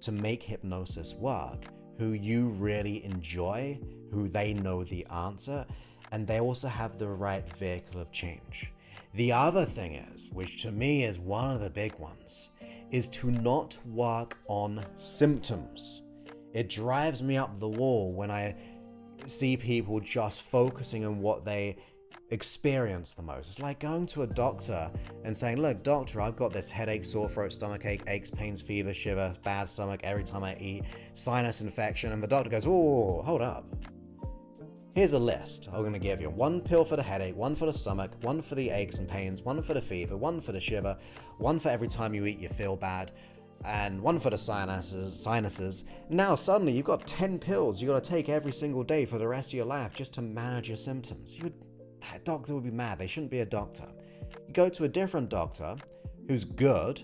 to make hypnosis work who you really enjoy, who they know the answer, and they also have the right vehicle of change. The other thing is, which to me is one of the big ones, is to not work on symptoms. It drives me up the wall when I see people just focusing on what they experience the most. It's like going to a doctor and saying, look, doctor, I've got this headache, sore throat, stomach ache, aches, pains, fever, shiver, bad stomach every time I eat, sinus infection. And the doctor goes, oh, hold up. Here's a list I'm going to give you. 1 pill for the headache, 1 for the stomach, 1 for the aches and pains, 1 for the fever, 1 for the shiver, 1 for every time you eat you feel bad, and 1 for the sinuses. Now suddenly you've got 10 pills you got to take every single day for the rest of your life just to manage your symptoms. A doctor would be mad. They shouldn't be a doctor. You go to a different doctor who's good,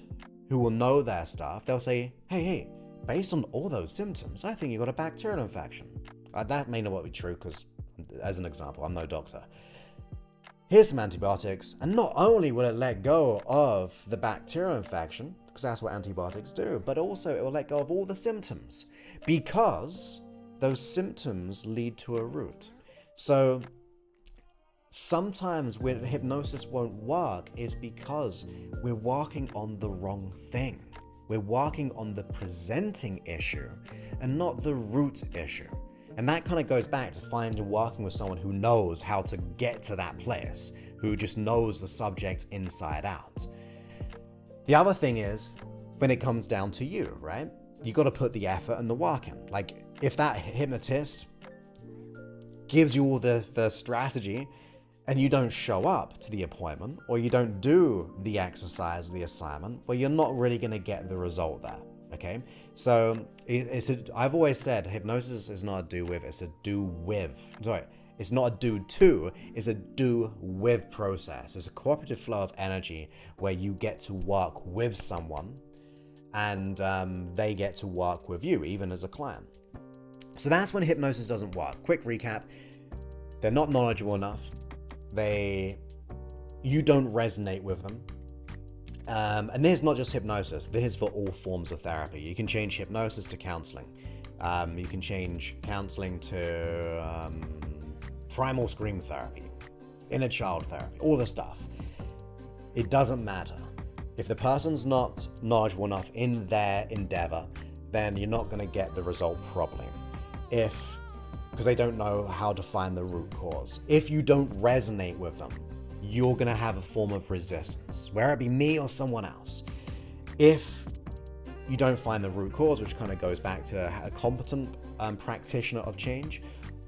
who will know their stuff. They'll say, hey, based on all those symptoms, I think you've got a bacterial infection. That may not be true because, as an example, I'm no doctor. here's some antibiotics, and not only will it let go of the bacterial infection, because that's what antibiotics do, but also it will let go of all the symptoms, because those symptoms lead to a root. So sometimes when hypnosis won't work is because we're working on the wrong thing. We're working on the presenting issue and not the root issue. And that kind of goes back to working with someone who knows how to get to that place, who just knows the subject inside out. The other thing is, when it comes down to you, right? You got to put the effort and the work in. Like, if that hypnotist gives you all the strategy and you don't show up to the appointment, or you don't do the exercise, the assignment, well, you're not really going to get the result there, okay? So I've always said hypnosis is not a do with, it's a do with. Sorry, it's not a do to, it's a do with process. It's a cooperative flow of energy where you get to work with someone and they get to work with you, even as a client. So that's when hypnosis doesn't work. Quick recap, they're not knowledgeable enough. You don't resonate with them. And this is not just hypnosis. This is for all forms of therapy. You can change hypnosis to counseling. You can change counseling to primal scream therapy, inner child therapy, all this stuff. It doesn't matter. If the person's not knowledgeable enough in their endeavor, then you're not going to get the result properly. Because they don't know how to find the root cause. If you don't resonate with them, you're going to have a form of resistance, whether it be me or someone else. If you don't find the root cause, which kind of goes back to a competent practitioner of change,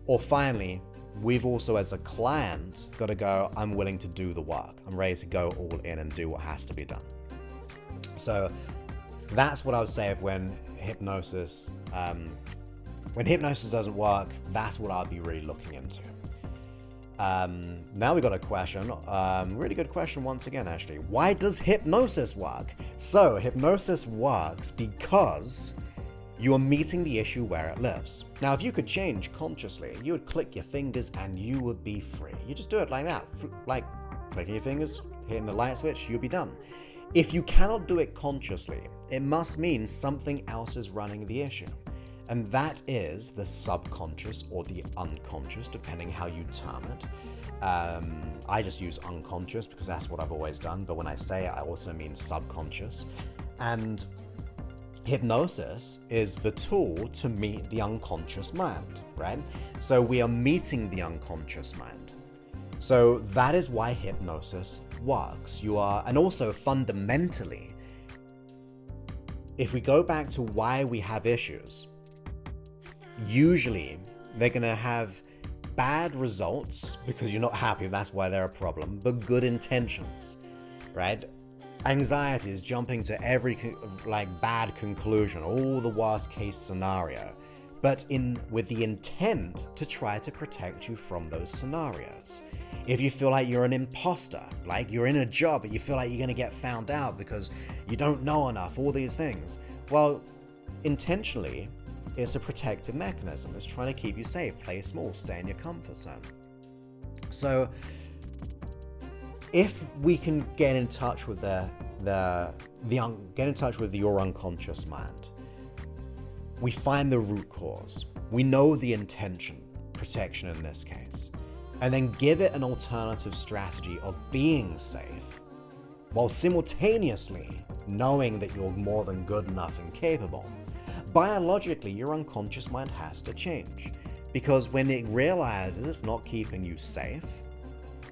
or finally, we've also as a client got to go, I'm willing to do the work. I'm ready to go all in and do what has to be done. So that's what I would say of when hypnosis doesn't work, that's what I'd be really looking into. Now we got a question, really good question once again actually. Why does hypnosis work? So hypnosis works because you are meeting the issue where it lives. Now if you could change consciously, you would click your fingers and you would be free. You just do it like that, like clicking your fingers, hitting the light switch, you'll be done. If you cannot do it consciously, it must mean something else is running the issue. And that is the subconscious or the unconscious, depending how you term it. I just use unconscious because that's what I've always done. But when I say it, I also mean subconscious. And hypnosis is the tool to meet the unconscious mind, right? So we are meeting the unconscious mind. So that is why hypnosis works. And also fundamentally, if we go back to why we have issues, usually they're going to have bad results because you're not happy, that's why they're a problem, but good intentions, right? Anxiety is jumping to every bad conclusion, all the worst case scenario, but with the intent to try to protect you from those scenarios. If you feel like you're an imposter, like you're in a job but you feel like you're going to get found out because you don't know enough, all these things, well, intentionally, it's a protective mechanism. It's trying to keep you safe, play small, stay in your comfort zone. So if we can get in touch with your unconscious mind, we find the root cause, we know the intention, protection in this case, and then give it an alternative strategy of being safe, while simultaneously knowing that you're more than good enough and capable. Biologically, your unconscious mind has to change, because when it realizes it's not keeping you safe,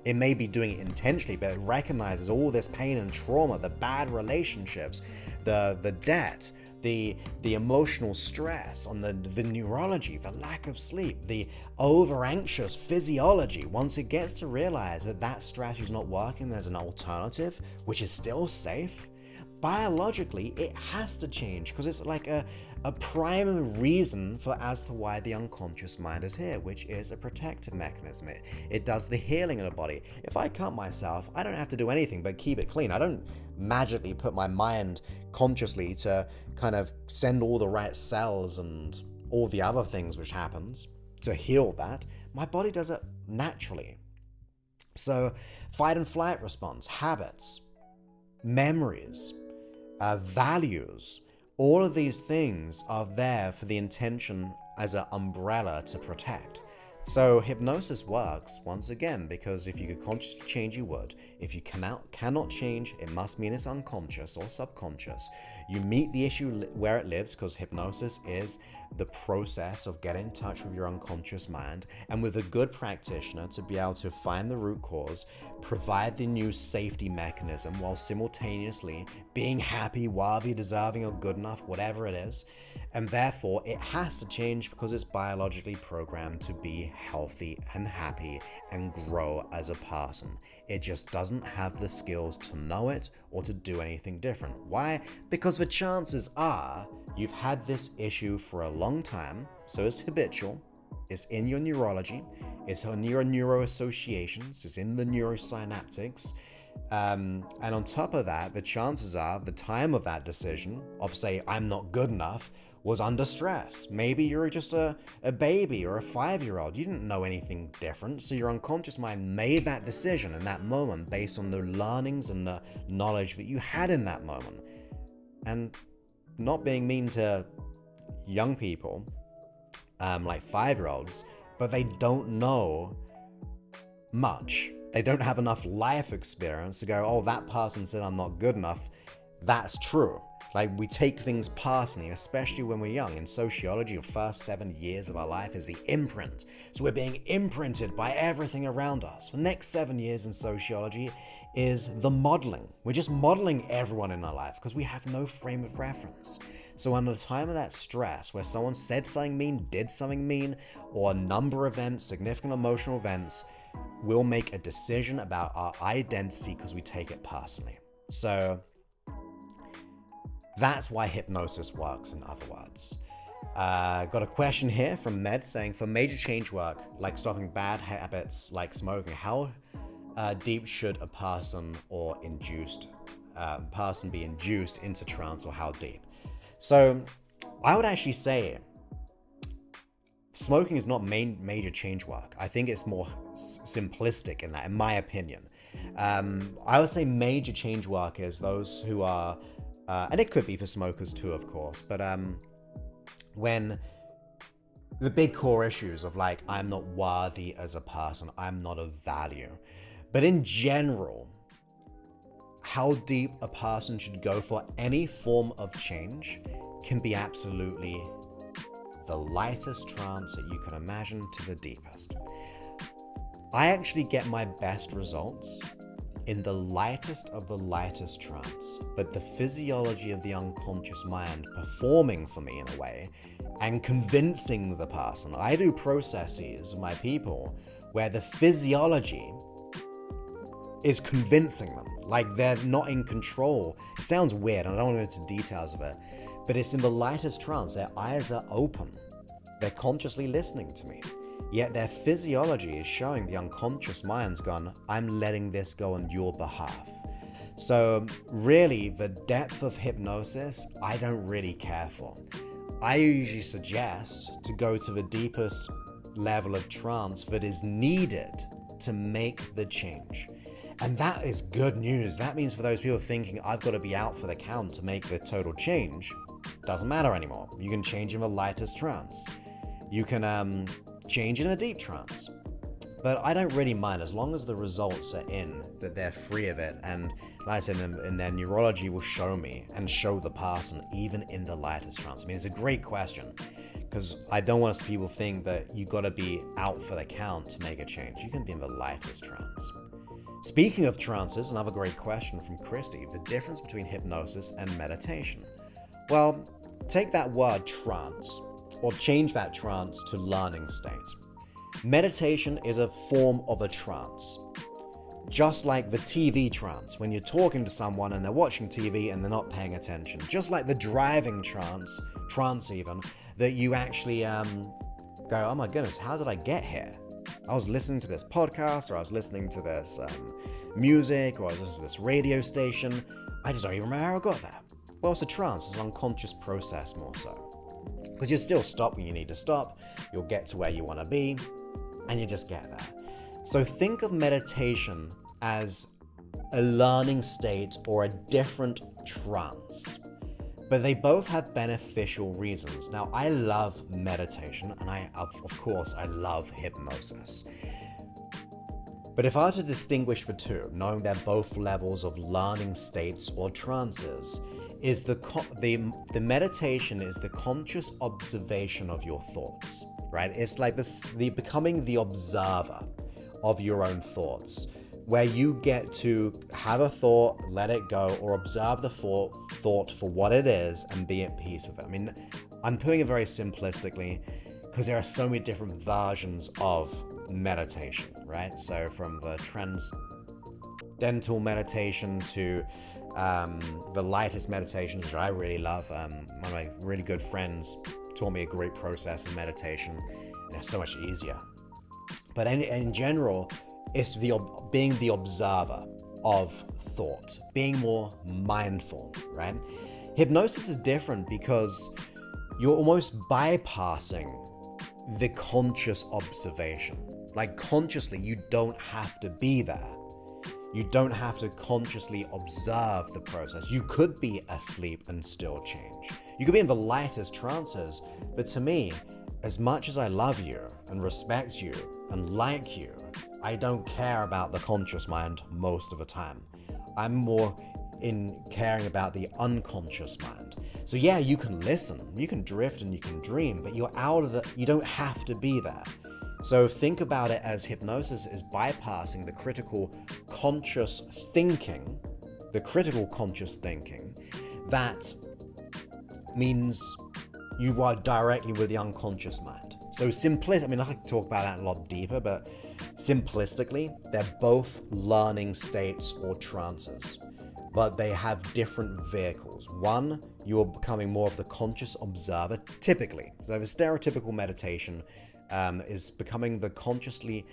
it may be doing it intentionally, but it recognizes all this pain and trauma, the bad relationships, the debt, the emotional stress, on the neurology, the lack of sleep, the over-anxious physiology. Once it gets to realize that strategy is not working, there's an alternative, which is still safe, biologically, it has to change, because it's like a prime reason as to why the unconscious mind is here, which is a protective mechanism. It does the healing in the body. If I cut myself, I don't have to do anything but keep it clean. I don't magically put my mind consciously to kind of send all the right cells and all the other things which happens to heal that. My body does it naturally. So fight and flight response, habits, memories, values, all of these things are there for the intention as an umbrella to protect. So hypnosis works, once again, because if you could consciously change, you would. If you cannot change, it must mean it's unconscious or subconscious. You meet the issue where it lives, because hypnosis is the process of getting in touch with your unconscious mind, and with a good practitioner to be able to find the root cause, provide the new safety mechanism while simultaneously being happy, worthy, deserving, or good enough, whatever it is. And therefore, it has to change because it's biologically programmed to be healthy and happy and grow as a person. It just doesn't have the skills to know it or to do anything different. Why? Because the chances are you've had this issue for a long time, so it's habitual, it's in your neurology, it's on your neuroassociations, it's in the neurosynaptics. And on top of that, the chances are the time of that decision of, say, I'm not good enough, was under stress. Maybe you're just a baby or a 5-year-old. You didn't know anything different, so your unconscious mind made that decision in that moment based on the learnings and the knowledge that you had in that moment. And not being mean to young people, like 5-year-olds, but they don't know much. They don't have enough life experience to go, oh, that person said I'm not good enough. That's true. Like, we take things personally, especially when we're young. In sociology, the first 7 years of our life is the imprint. So we're being imprinted by everything around us. The next 7 years in sociology is the modeling. We're just modeling everyone in our life because we have no frame of reference. So under the time of that stress, where someone said something mean, did something mean, or a number of events, significant emotional events, we'll make a decision about our identity because we take it personally. So that's why hypnosis works, in other words. Got a question here from Med saying, for major change work, like stopping bad habits like smoking, how deep should a person be induced into trance, or how deep? So I would actually say smoking is not major change work. I think it's more simplistic in that, in my opinion. I would say major change work is those who are, and it could be for smokers too, of course, but when the big core issues of like, I'm not worthy as a person, I'm not of value. But in general, how deep a person should go for any form of change can be absolutely the lightest trance that you can imagine to the deepest. I actually get my best results in the lightest of the lightest trance, but the physiology of the unconscious mind performing for me in a way and convincing the person. I do processes of my people where the physiology is convincing them, like they're not in control. It sounds weird, and I don't want to go into details of it, but it's in the lightest trance. Their eyes are open. They're consciously listening to me. Yet their physiology is showing the unconscious mind's gone, I'm letting this go on your behalf. So really, the depth of hypnosis, I don't really care for. I usually suggest to go to the deepest level of trance that is needed to make the change. And that is good news. That means for those people thinking, I've got to be out for the count to make the total change, doesn't matter anymore. You can change in the lightest trance. You can change in a deep trance. But I don't really mind as long as the results are in, that they're free of it. And like I said, in their neurology will show me and show the person even in the lightest trance. I mean, it's a great question because I don't want people to think that you got to be out for the count to make a change. You can be in the lightest trance. Speaking of trances, another great question from Christy, the difference between hypnosis and meditation. Well, take that word trance, or change that trance to learning state. Meditation is a form of a trance. Just like the TV trance, when you're talking to someone and they're watching TV and they're not paying attention. Just like the driving trance even, that you actually go, oh my goodness, how did I get here? I was listening to this podcast, or I was listening to this music, or I was listening to this radio station. I just don't even remember how I got there. Well, it's a trance, it's an unconscious process more so. Because you'll still stop when you need to stop, you'll get to where you want to be, and you just get there. So think of meditation as a learning state or a different trance, but they both have beneficial reasons. Now, I love meditation, and of course I love hypnosis. But if I were to distinguish the two, knowing they're both levels of learning states or trances, is the meditation is the conscious observation of your thoughts, right? It's like the becoming the observer of your own thoughts, where you get to have a thought, let it go, or observe the thought for what it is and be at peace with it. I mean, I'm putting it very simplistically because there are so many different versions of meditation, right? So from the transcendental meditation to the lightest meditations, which I really love. One of my really good friends taught me a great process in meditation, and it's so much easier. But in general, it's being the observer of thought, being more mindful, right? Hypnosis is different because you're almost bypassing the conscious observation. Like consciously, you don't have to be there. You don't have to consciously observe the process. You could be asleep and still change. You could be in the lightest trances, but to me, as much as I love you and respect you and like you, I don't care about the conscious mind most of the time. I'm more in caring about the unconscious mind. So yeah, you can listen, you can drift and you can dream, but you don't have to be there. So think about it as hypnosis is bypassing the critical conscious thinking, that means you are directly with the unconscious mind. So I mean, I could talk about that a lot deeper, but simplistically, they're both learning states or trances, but they have different vehicles. One, you're becoming more of the conscious observer, typically. So the stereotypical meditation is becoming the consciously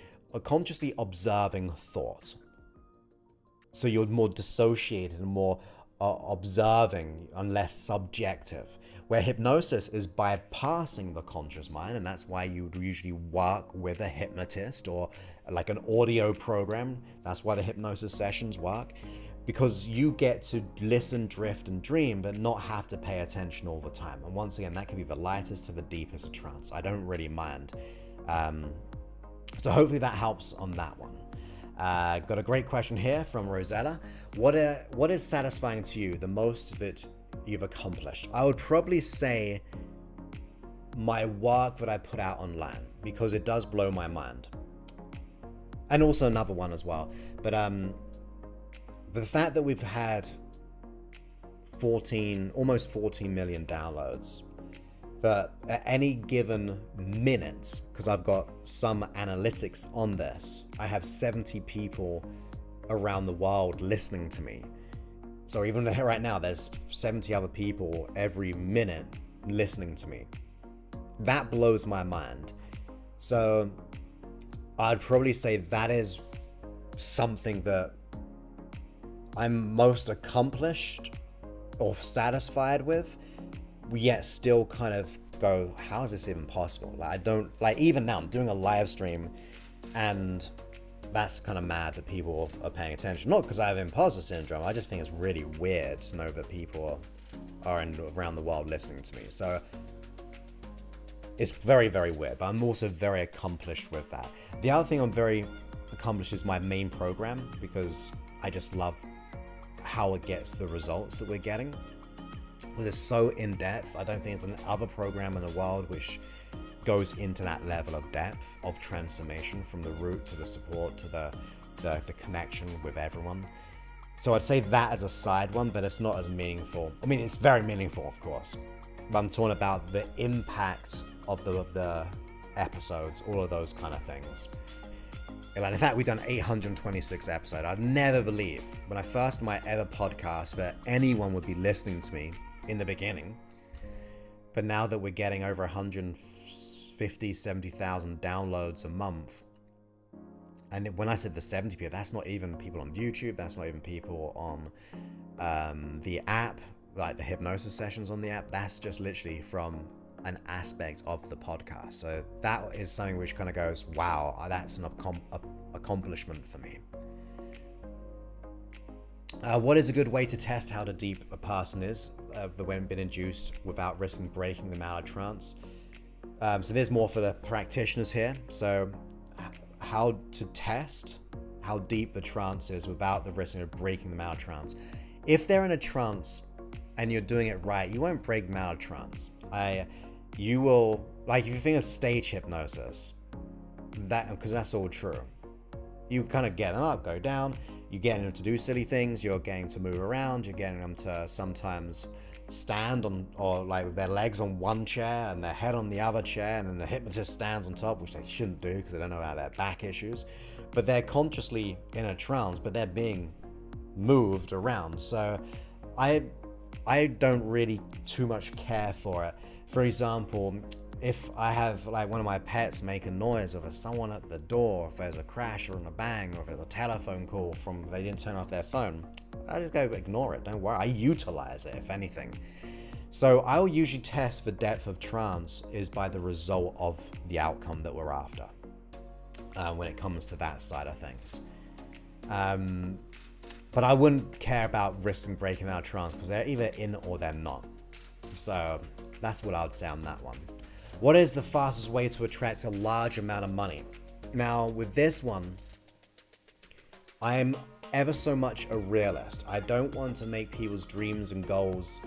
observing thought. So you're more dissociated and more observing and less subjective. Where hypnosis is bypassing the conscious mind, and that's why you would usually work with a hypnotist or like an audio program. That's why the hypnosis sessions work, because you get to listen, drift, and dream, but not have to pay attention all the time. And once again, that can be the lightest to the deepest of trance. I don't really mind. So hopefully that helps on that one. Got a great question here from Rosella. What is satisfying to you the most that you've accomplished? I would probably say my work that I put out online, because it does blow my mind. And also another one as well. But the fact that we've had almost 14 million downloads, but at any given minute, because I've got some analytics on this, I have 70 people around the world listening to me. So even right now, there's 70 other people every minute listening to me. That blows my mind. So I'd probably say that is something that I'm most accomplished or satisfied with, yet still kind of go, how is this even possible? Even now I'm doing a live stream, and that's kind of mad that people are paying attention. Not because I have imposter syndrome, I just think it's really weird to know that people are around the world listening to me. So it's very, very weird, but I'm also very accomplished with that. The other thing I'm very accomplished is my main program, because I just love how it gets the results that we're getting. It is so in-depth. I don't think there's another program in the world which goes into that level of depth of transformation, from the root to the support to the connection with everyone. So I'd say that as a side one, but it's not as meaningful. I mean, it's very meaningful, of course, but I'm talking about the impact of the episodes, all of those kind of things. Like, in fact, we've done 826 episodes. I'd never believe when I first might ever podcast that anyone would be listening to me in the beginning. But now that we're getting over 150, 70,000 downloads a month, and when I said the 70 people, that's not even people on YouTube, that's not even people on the app, like the hypnosis sessions on the app. That's just literally from an aspect of the podcast. So that is something which kind of goes, wow, that's accomplishment for me. What is a good way to test how deep a person is when been induced without risking breaking them out of trance? So there's more for the practitioners here. So how to test how deep the trance is without the risk of breaking them out of trance. If they're in a trance and you're doing it right, you won't break them out of trance. You will, like if you think of stage hypnosis, because that's all true. You kind of get them up, go down, you're getting them to do silly things, you're getting to move around, you're getting them to sometimes stand on, or like with their legs on one chair and their head on the other chair, and then the hypnotist stands on top, which they shouldn't do because they don't know about their back issues. But they're consciously in a trance, but they're being moved around. So I don't really too much care for it. For example, if I have like one of my pets make a noise, if there's someone at the door, if there's a crash or a bang, or if there's a telephone call from they didn't turn off their phone, I just go ignore it, don't worry. I utilize it, if anything. So I'll usually test for depth of trance is by the result of the outcome that we're after when it comes to that side of things. But I wouldn't care about risking breaking out of trance because they're either in or they're not. So that's what I would say on that one. What is the fastest way to attract a large amount of money? Now, with this one, I'm ever so much a realist. I don't want to make people's dreams and goals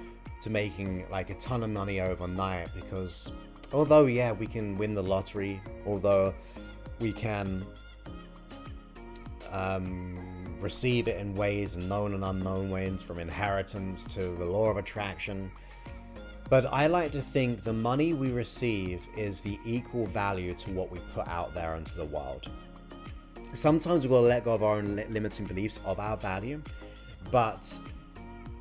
to making like a ton of money overnight, because although, yeah, we can win the lottery, although we can receive it in ways and known and unknown ways, from inheritance to the law of attraction. But I like to think the money we receive is the equal value to what we put out there into the world. Sometimes we've got to let go of our own limiting beliefs of our value, but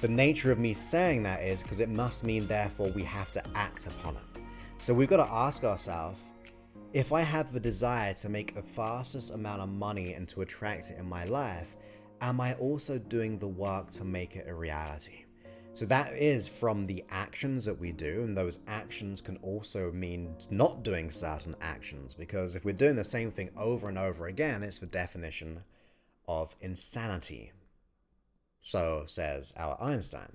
the nature of me saying that is because it must mean therefore we have to act upon it. So we've got to ask ourselves, if I have the desire to make the fastest amount of money and to attract it in my life, am I also doing the work to make it a reality? So that is from the actions that we do, and those actions can also mean not doing certain actions, because if we're doing the same thing over and over again, it's the definition of insanity. So says Albert Einstein.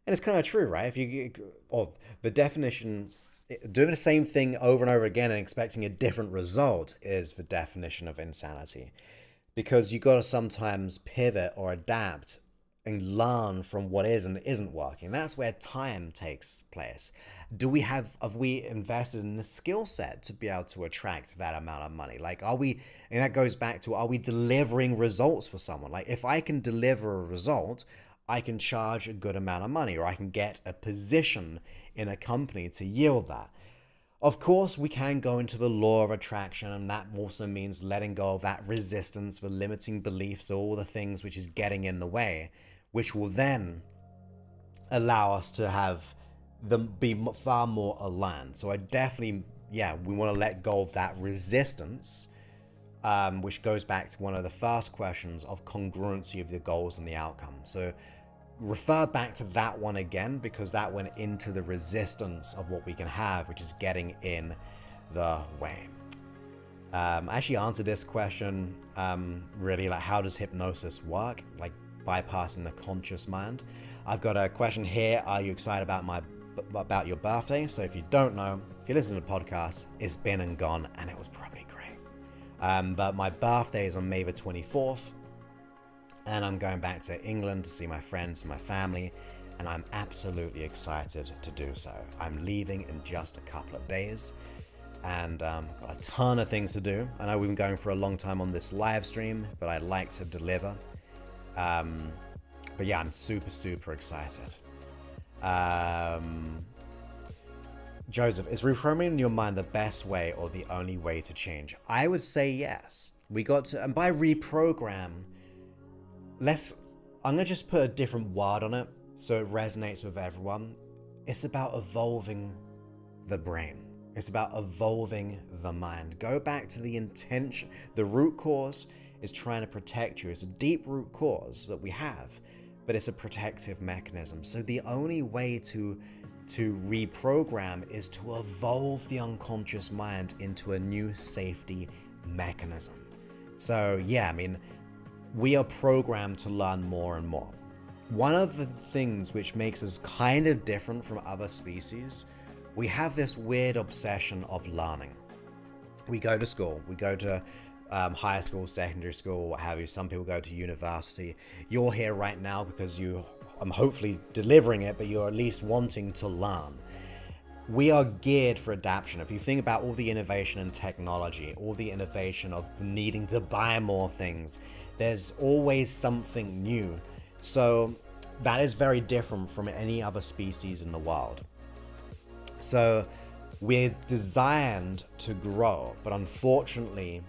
And it's kind of true, right? If you, or the definition, doing the same thing over and over again and expecting a different result is the definition of insanity. Because you got to sometimes pivot or adapt and learn from what is and isn't working. That's where time takes place. Have we invested in the skill set to be able to attract that amount of money? Like, are we, and that goes back to, are we delivering results for someone? Like, if I can deliver a result, I can charge a good amount of money, or I can get a position in a company to yield that. Of course, we can go into the law of attraction, and that also means letting go of that resistance, the limiting beliefs, all the things which is getting in the way, which will then allow us to have them be far more aligned. So I definitely, yeah, we want to let go of that resistance, which goes back to one of the first questions of congruency of the goals and the outcome. So refer back to that one again, because that went into the resistance of what we can have, which is getting in the way. I actually answered this question really, like, how does hypnosis work? Like, bypassing the conscious mind. I've got a question here. Are you excited about your birthday? So if you don't know, if you listen to the podcast, it's been and gone, and it was probably great. But my birthday is on May the 24th, and I'm going back to England to see my friends and my family, and I'm absolutely excited to do so. I'm leaving in just a couple of days, and got a ton of things to do. I know we've been going for a long time on this live stream, but I like to deliver. But yeah, I'm super excited. Joseph, is reprogramming your mind the best way or the only way to change? I would say yes. We got to, and by reprogram, I'm gonna just put a different word on it so it resonates with everyone. It's about evolving the brain. It's about evolving the mind. Go back to the intention. The root cause is trying to protect you. It's a deep root cause that we have, but it's a protective mechanism. So the only way to reprogram is to evolve the unconscious mind into a new safety mechanism. So yeah, I mean, we are programmed to learn more and more. One of the things which makes us kind of different from other species, we have this weird obsession of learning. We go to school, we go to high school, secondary school, what have you. Some people go to university. You're here right now because I'm hopefully delivering it, but you're at least wanting to learn. We are geared for adaptation. If you think about all the innovation in technology, all the innovation of needing to buy more things, there's always something new. So that is very different from any other species in the world. So we're designed to grow, but unfortunately,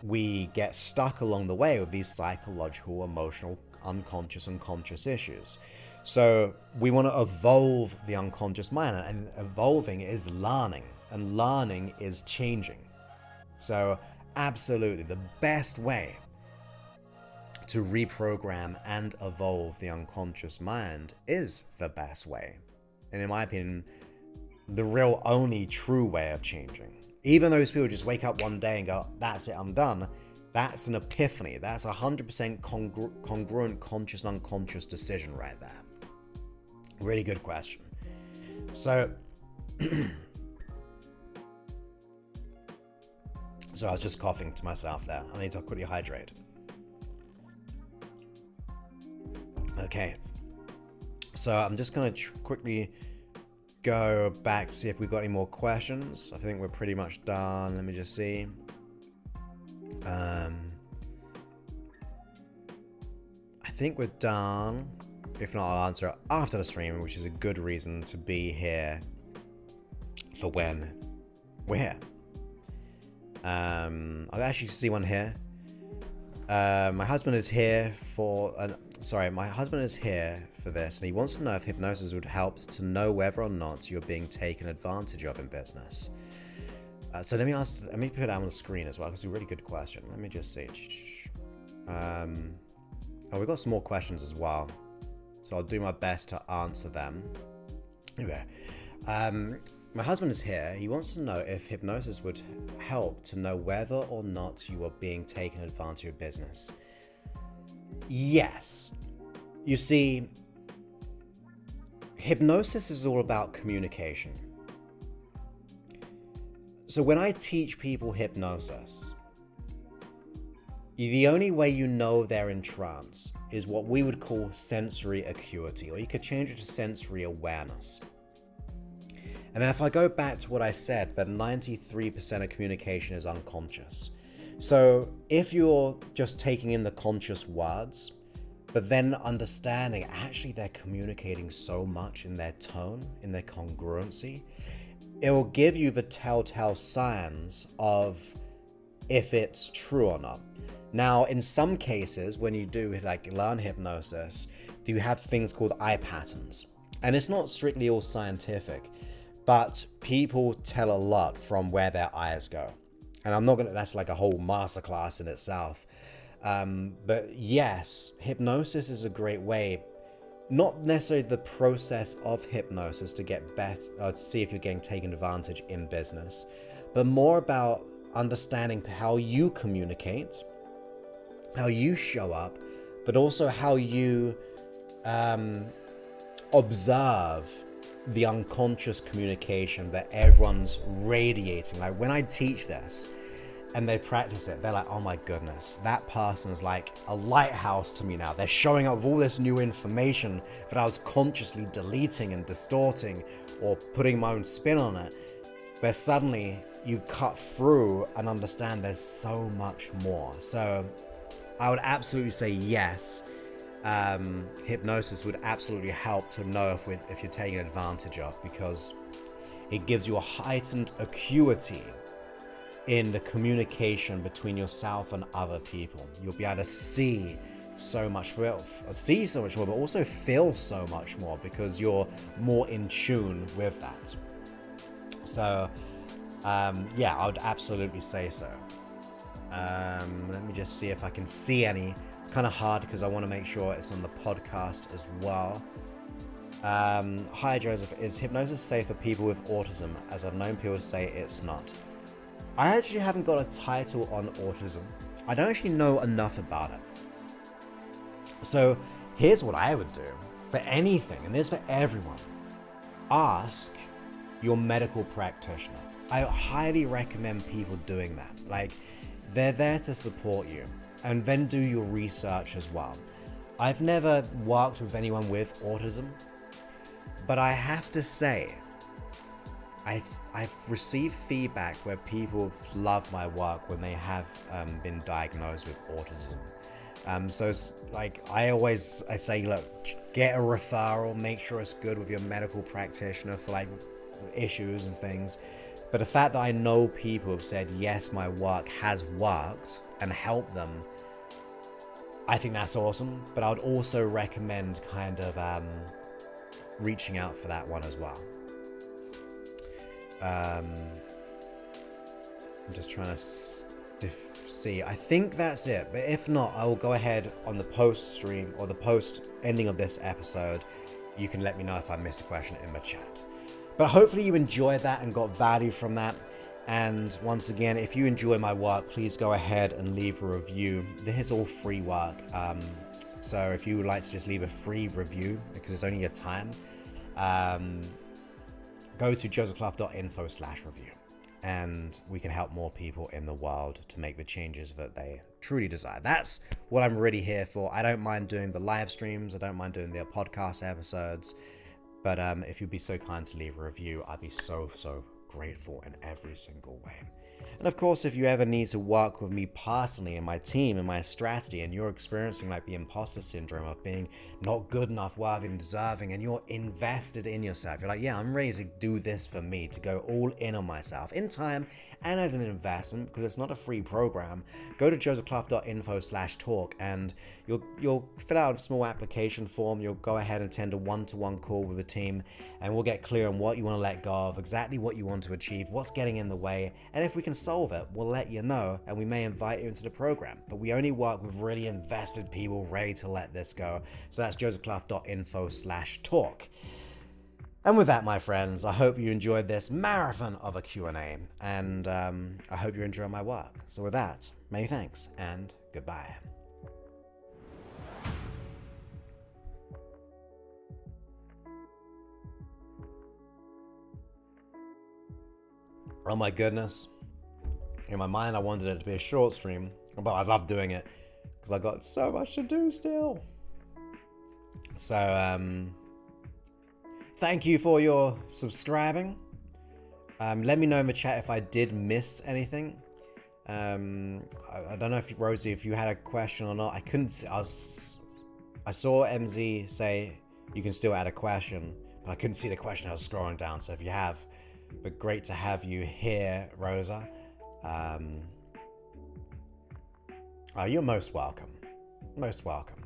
we get stuck along the way with these psychological, emotional, unconscious, and conscious issues. So we want to evolve the unconscious mind, and evolving is learning, and learning is changing. So absolutely, the best way to reprogram and evolve the unconscious mind is the best way. And in my opinion, the real only true way of changing. Even those people just wake up one day and go, that's it, I'm done. That's an epiphany. That's 100% congruent conscious and unconscious decision right there. Really good question. So, so I was just coughing to myself there. I need to quickly hydrate. Okay. So I'm just going to quickly go back to see if we've got any more questions. I think we're pretty much done. Let me just see. I think we're done. If not, I'll answer after the stream, which is a good reason to be here for when we're here. I actually see one here. My husband is here for my husband is here for this, and he wants to know if hypnosis would help to know whether or not you're being taken advantage of in business. So let me put it on the screen as well, because it's a really good question. Let me just see. Oh, we've got some more questions as well, so I'll do my best to answer them. Anyway, my husband is here. He wants to know if hypnosis would help to know whether or not you are being taken advantage of business. Yes. You see, hypnosis is all about communication. So when I teach people hypnosis, the only way you know they're in trance is what we would call sensory acuity, or you could change it to sensory awareness. And if I go back to what I said, that 93% of communication is unconscious. So if you're just taking in the conscious words, but then understanding actually they're communicating so much in their tone, in their congruency, it will give you the telltale signs of if it's true or not. Now, in some cases, when you do learn hypnosis, you have things called eye patterns. And it's not strictly all scientific, but people tell a lot from where their eyes go. And I'm not that's like a whole masterclass in itself. But yes, hypnosis is a great way, not necessarily the process of hypnosis to get better, or to see if you're getting taken advantage in business, but more about understanding how you communicate, how you show up, but also how you observe the unconscious communication that everyone's radiating. Like when I teach this and they practice it, they're like, oh my goodness, that person's like a lighthouse to me now. They're showing up with all this new information that I was consciously deleting and distorting or putting my own spin on it. But suddenly you cut through and understand there's so much more. So I would absolutely say yes. Hypnosis would absolutely help to know if you're taking advantage of, because it gives you a heightened acuity in the communication between yourself and other people. You'll be able to see so much more, but also feel so much more because you're more in tune with that. So, yeah, I would absolutely say so. Let me just see if I can see any. It's kind of hard because I want to make sure it's on the podcast as well. Hi Joseph, is hypnosis safe for people with autism? As I've known people say it's not. I actually haven't got a title on autism. I don't actually know enough about it. So here's what I would do for anything, and this is for everyone. Ask your medical practitioner. I highly recommend people doing that. Like, they're there to support you, and then do your research as well. I've never worked with anyone with autism, but I have to say, I've received feedback where people love my work when they have been diagnosed with autism. So it's like I say, look, get a referral, make sure it's good with your medical practitioner for like issues and things. But the fact that I know people have said, yes, my work has worked and helped them, I think that's awesome. But I would also recommend kind of reaching out for that one as well. I'm just trying to see. I think that's it. But if not, I will go ahead on the post stream or the post ending of this episode. You can let me know if I missed a question in the chat. But hopefully you enjoyed that and got value from that. And once again, if you enjoy my work, please go ahead and leave a review. This is all free work. So if you would like to just leave a free review, because it's only your time, go to josephclough.info/review, and we can help more people in the world to make the changes that they truly desire. That's what I'm really here for. I don't mind doing the live streams. I don't mind doing the podcast episodes. But if you'd be so kind to leave a review, I'd be so grateful in every single way. And of course, if you ever need to work with me personally and my team and my strategy, and you're experiencing like the imposter syndrome of being not good enough, worthy and deserving, and you're invested in yourself, you're like, yeah, I'm ready to do this for me, to go all in on myself in time and as an investment, because it's not a free program. Go to josephclough.info/talk, and you'll fill out a small application form. You'll go ahead and attend a one-to-one call with the team, and we'll get clear on what you want to let go of, exactly what you want to achieve, what's getting in the way, and if we can solve it, we'll let you know, and we may invite you into the program. But we only work with really invested people ready to let this go. So that's josephclough.info/talk. And with that, my friends, I hope you enjoyed this marathon of a Q&A, and I hope you enjoy my work. So with that, many thanks, and goodbye. Oh my goodness. In my mind, I wanted it to be a short stream, but I love doing it because I got so much to do still. So, thank you for your subscribing. Let me know in the chat if I did miss anything. I don't know if Rosie, if you had a question or not. I couldn't see. I saw MZ say you can still add a question, but I couldn't see the question. I was scrolling down. So if you have, but great to have you here, Rosa. You're most welcome. Most welcome.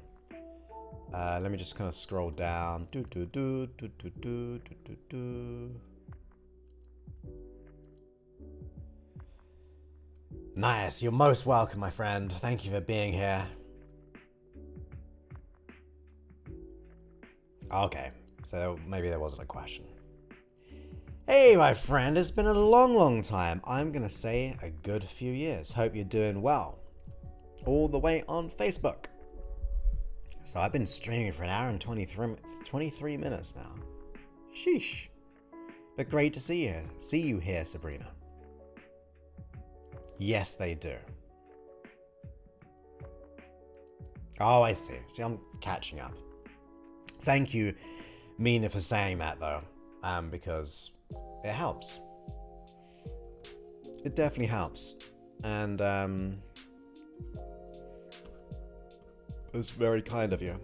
Let me just kind of scroll down. Nice. You're most welcome, my friend. Thank you for being here. Okay. So maybe there wasn't a question. Hey, my friend. It's been a long time. I'm going to say a good few years. Hope you're doing well. All the way on Facebook. So I've been streaming for an hour and 23 minutes now. Sheesh. But great to see you here, Sabrina. Yes, they do. Oh, I see. See, I'm catching up. Thank you, Mina, for saying that, though. Because it helps. It definitely helps. And, it's very kind of you.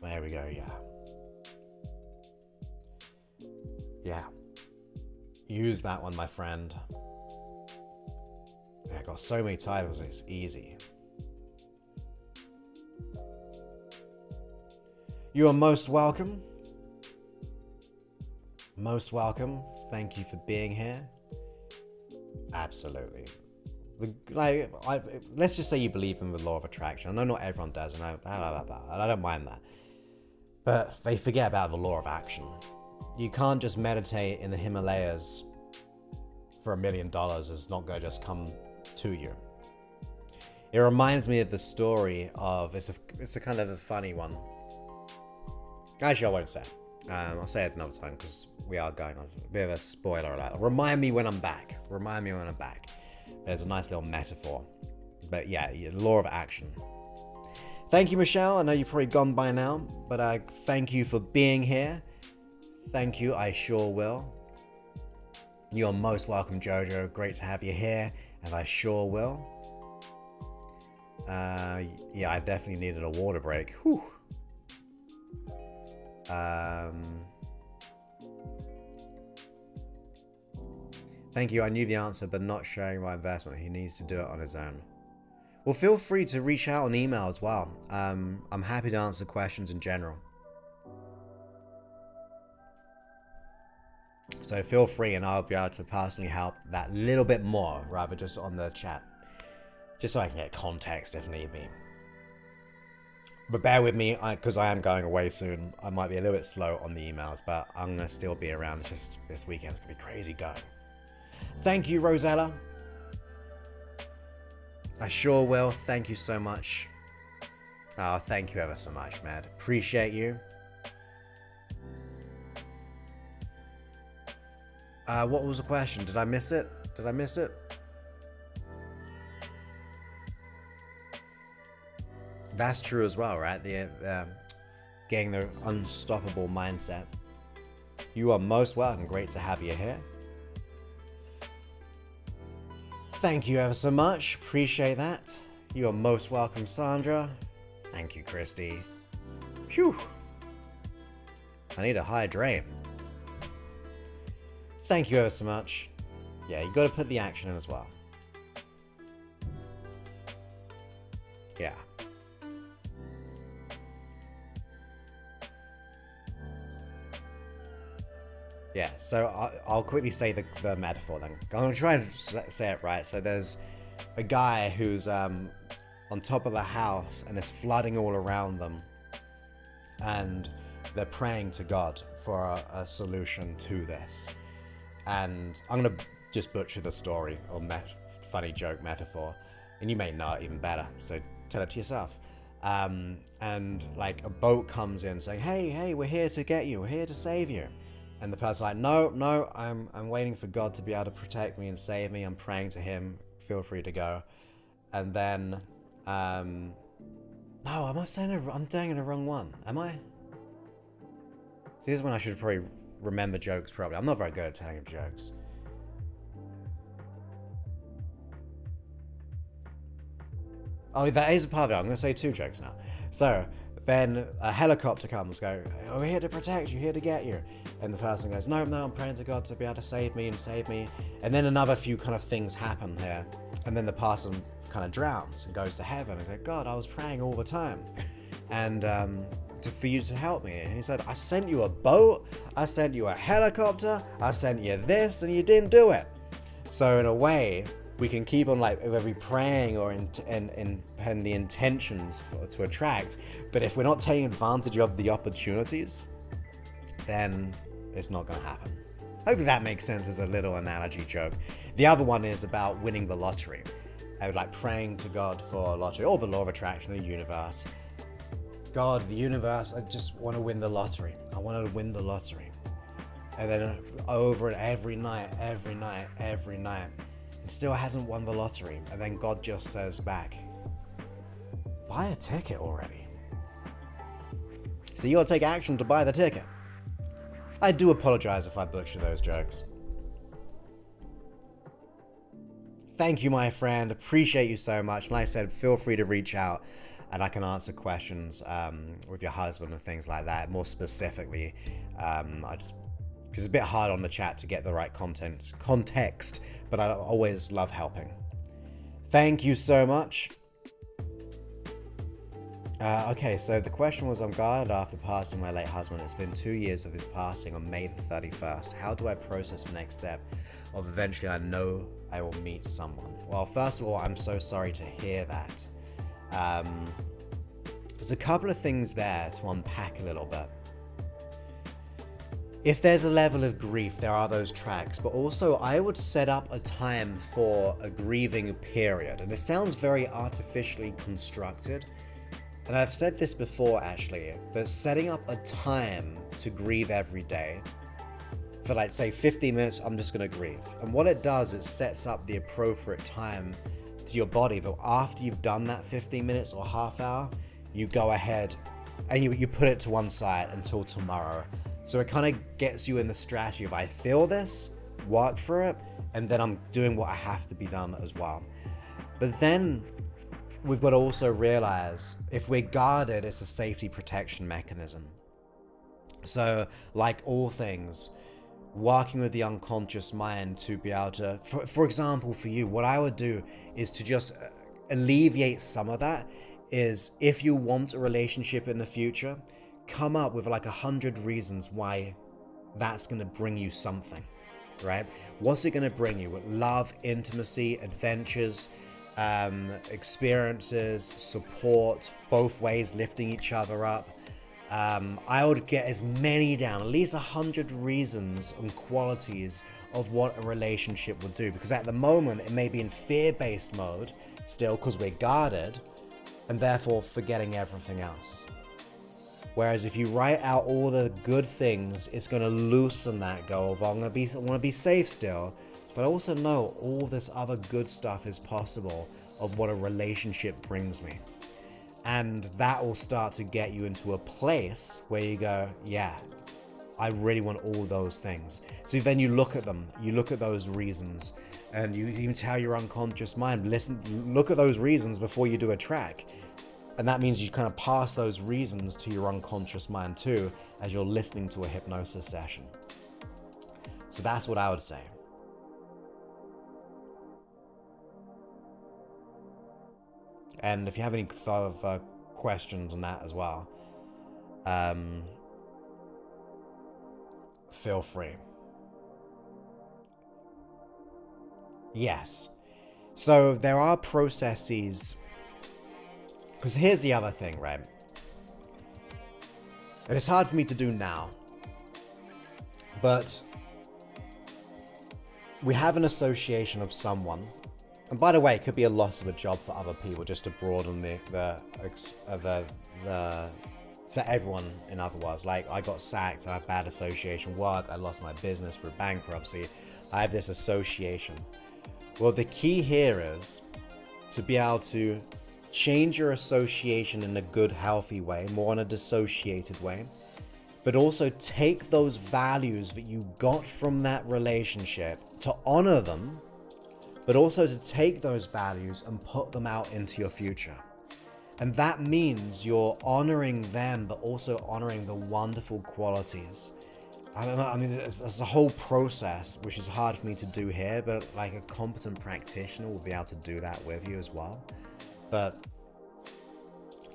There we go, yeah. Yeah. Use that one, my friend. I got so many titles, it's easy. You are most welcome. Most welcome. Thank you for being here. Absolutely. Let's just say you believe in the law of attraction. I know not everyone does, and I don't mind that. But they forget about the law of action. you can't just meditate in the Himalayas for $1 million. It's not going to just come to you. It reminds me of the story of, it's a kind of a funny one. Actually, I won't say it. I'll say it another time because we are going on a bit of a spoiler alert. Remind me when I'm back. There's a nice little metaphor. But yeah, law of action. Thank you, Michelle. I know you've probably gone by now, but thank you for being here. Thank you, I sure will. You're most welcome, Jojo. Great to have you here, and I sure will. Yeah, I definitely needed a water break. Whew. Thank you. I knew the answer, but not sharing my investment. He needs to do it on his own. Well, feel free to reach out on email as well. I'm happy to answer questions in general. So feel free, and I'll be able to personally help that little bit more, rather just on the chat. Just so I can get context if need be. But bear with me, because I am going away soon. I might be a little bit slow on the emails, but I'm going to still be around. It's just this weekend's going to be crazy going. Thank you, Rosella. I sure will. Thank you so much. Oh, thank you ever so much, Matt. Appreciate you. What was the question? Did I miss it? That's true as well, right? Getting the unstoppable mindset. You are most welcome. Great to have you here. Thank you ever so much. Appreciate that. You are most welcome, Sandra. Thank you, Christy. Phew. I need a hydrate. Thank you ever so much. Yeah, you got to put the action in as well. Yeah. Yeah, so I'll quickly say the metaphor then. I'm going to try and say it right. So there's a guy who's on top of the house and it's flooding all around them. And they're praying to God for a solution to this. And I'm going to just butcher the story or funny joke metaphor. And you may know it even better, so tell it to yourself. And like a boat comes in saying, hey, we're here to get you. We're here to save you. And the person's like, no, I'm waiting for God to be able to protect me and save me. I'm praying to him. Feel free to go. And then, no, I'm doing it the wrong one. Am I? See, this is when I should probably remember jokes probably. I'm not very good at telling jokes. Oh, that is a part of it. I'm going to say 2 jokes now. So, then a helicopter comes, we're here to protect you, here to get you. And the person goes, no, I'm praying to God to be able to save me. And then another few kind of things happen here. And then the person kind of drowns and goes to heaven. He's like, God, I was praying all the time. And for you to help me. And he said, I sent you a boat, I sent you a helicopter, I sent you this, and you didn't do it. So in a way, we can keep on like whether we praying or in the intentions to attract, but if we're not taking advantage of the opportunities, then it's not going to happen. Hopefully that makes sense as a little analogy joke. The other one is about winning the lottery. I would like praying to God for a lottery, or the law of attraction, the universe. God, the universe, I just want to win the lottery. I want to win the lottery. And then over and every night, and still hasn't won the lottery. And then God just says back, buy a ticket already. So you gotta take action to buy the ticket. I do apologize if I butcher those jokes. Thank you, my friend. Appreciate you so much. Like I said, feel free to reach out and I can answer questions with your husband and things like that. More specifically, because it's a bit hard on the chat to get the right context, but I always love helping. Thank you so much. Okay, so the question was, I'm guarded after passing my late husband. It's been 2 years of his passing on May the 31st. How do I process the next step of eventually I know I will meet someone? Well, first of all, I'm so sorry to hear that. There's a couple of things there to unpack a little bit. if there's a level of grief, there are those tracks, but also I would set up a time for a grieving period. And it sounds very artificially constructed. And I've said this before actually, but setting up a time to grieve every day for like say 50 minutes, I'm just gonna grieve. And what it does, it sets up the appropriate time to your body. But after you've done that 15 minutes or half hour, you go ahead and you put it to one side until tomorrow. So it kind of gets you in the strategy of I feel this, work for it, and then I'm doing what I have to be done as well. But then we've got to also realize if we're guarded, it's a safety protection mechanism. So like all things, working with the unconscious mind to be able to, for example, for you, what I would do is to just alleviate some of that is if you want a relationship in the future, come up with like 100 reasons why that's going to bring you something, right? What's it going to bring you? Love, intimacy, adventures, experiences, support, both ways, lifting each other up. I would get as many down, at least 100 reasons and qualities of what a relationship would do. Because at the moment, it may be in fear-based mode still because we're guarded and therefore forgetting everything else. Whereas if you write out all the good things, it's going to loosen that go of I want to be safe still, but I also know all this other good stuff is possible of what a relationship brings me. And that will start to get you into a place where you go, yeah, I really want all those things. So then you look at them, you look at those reasons, and you even tell your unconscious mind, look at those reasons before you do a track. And that means you kind of pass those reasons to your unconscious mind too, as you're listening to a hypnosis session. So that's what I would say. And if you have any further questions on that as well, feel free. Yes. So there are processes. Because here's the other thing, right? And it's hard for me to do now. But we have an association of someone. And by the way, it could be a loss of a job for other people, just to broaden for everyone, in other words. Like, I got sacked, I have bad association work, I lost my business through bankruptcy. I have this association. Well, the key here is to be able to change your association in a good, healthy way, more in a dissociated way, but also take those values that you got from that relationship to honor them, but also to take those values and put them out into your future. And that means you're honoring them, but also honoring the wonderful qualities. I mean, it's a whole process, which is hard for me to do here, but like a competent practitioner will be able to do that with you as well. But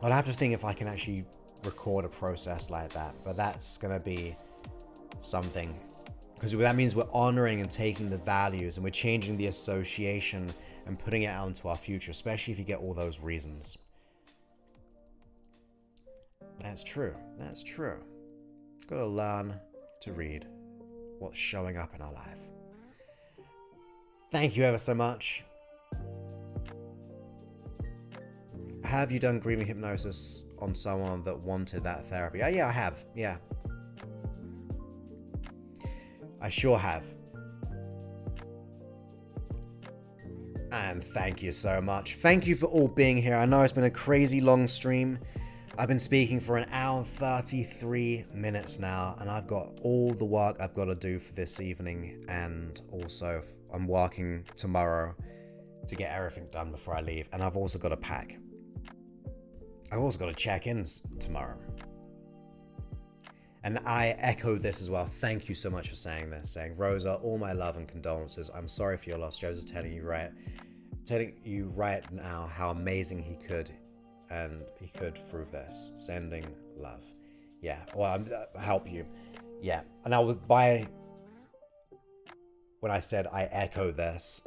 I'll have to think if I can actually record a process like that. But that's going to be something. Because that means we're honoring and taking the values and we're changing the association and putting it out into our future, especially if you get all those reasons. That's true. That's true. Got to learn to read what's showing up in our life. Thank you ever so much. Have you done grieving hypnosis on someone that wanted that therapy? Oh, yeah, I have. Yeah. I sure have. And thank you so much. Thank you for all being here. I know it's been a crazy long stream. I've been speaking for an hour and 33 minutes now, and I've got all the work I've got to do for this evening, and also I'm working tomorrow to get everything done before I leave, and I've also got to pack. I've also got to check in tomorrow. And I echo this as well. Thank you so much for saying this. Saying, Rosa, all my love and condolences. I'm sorry for your loss. Joe's telling you right now how amazing he could through this. Sending love. Yeah. Well, help you. Yeah. And when I said I echo this,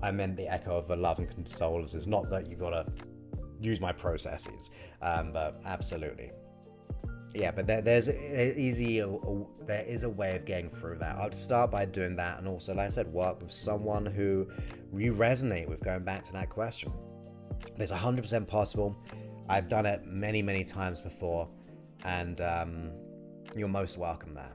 I meant the echo of the love and condolences. Not that you gotta use my processes, but absolutely. Yeah, but there's there is a way of getting through that. I'd start by doing that, and also, like I said, work with someone who you resonate with. Going back to that question, there's 100% possible. I've done it many, many times before, and you're most welcome there.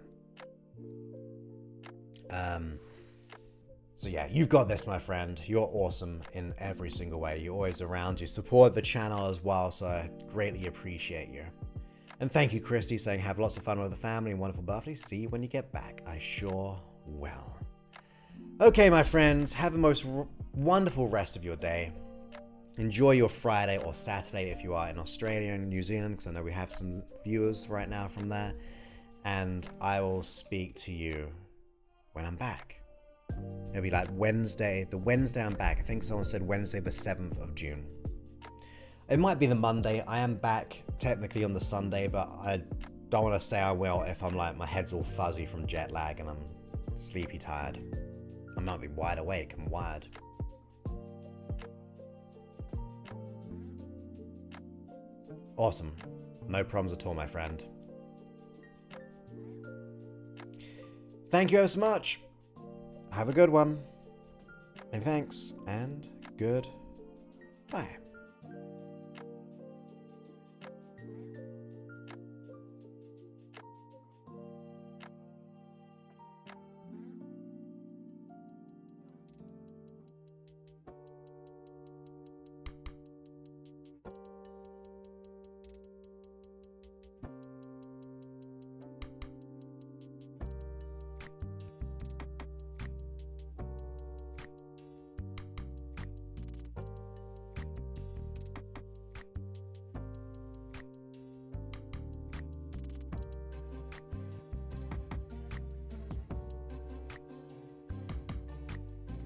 So yeah, you've got this, my friend. You're awesome in every single way. You're always around. You support the channel as well, so I greatly appreciate you. And thank you, Christy, saying have lots of fun with the family and wonderful birthday. See you when you get back. I sure will. Okay, my friends, have the most wonderful rest of your day. Enjoy your Friday or Saturday if you are in Australia and New Zealand, because I know we have some viewers right now from there. And I will speak to you when I'm back. It'll be like Wednesday, the Wednesday I'm back. I think someone said Wednesday the 7th of June. It might be the Monday. I am back technically on the Sunday, but I don't want to say I will if I'm like, my head's all fuzzy from jet lag and I'm sleepy tired. I might be wide awake. I'm wired. Awesome. No problems at all, my friend. Thank you ever so much. Have a good one. And thanks, and good bye.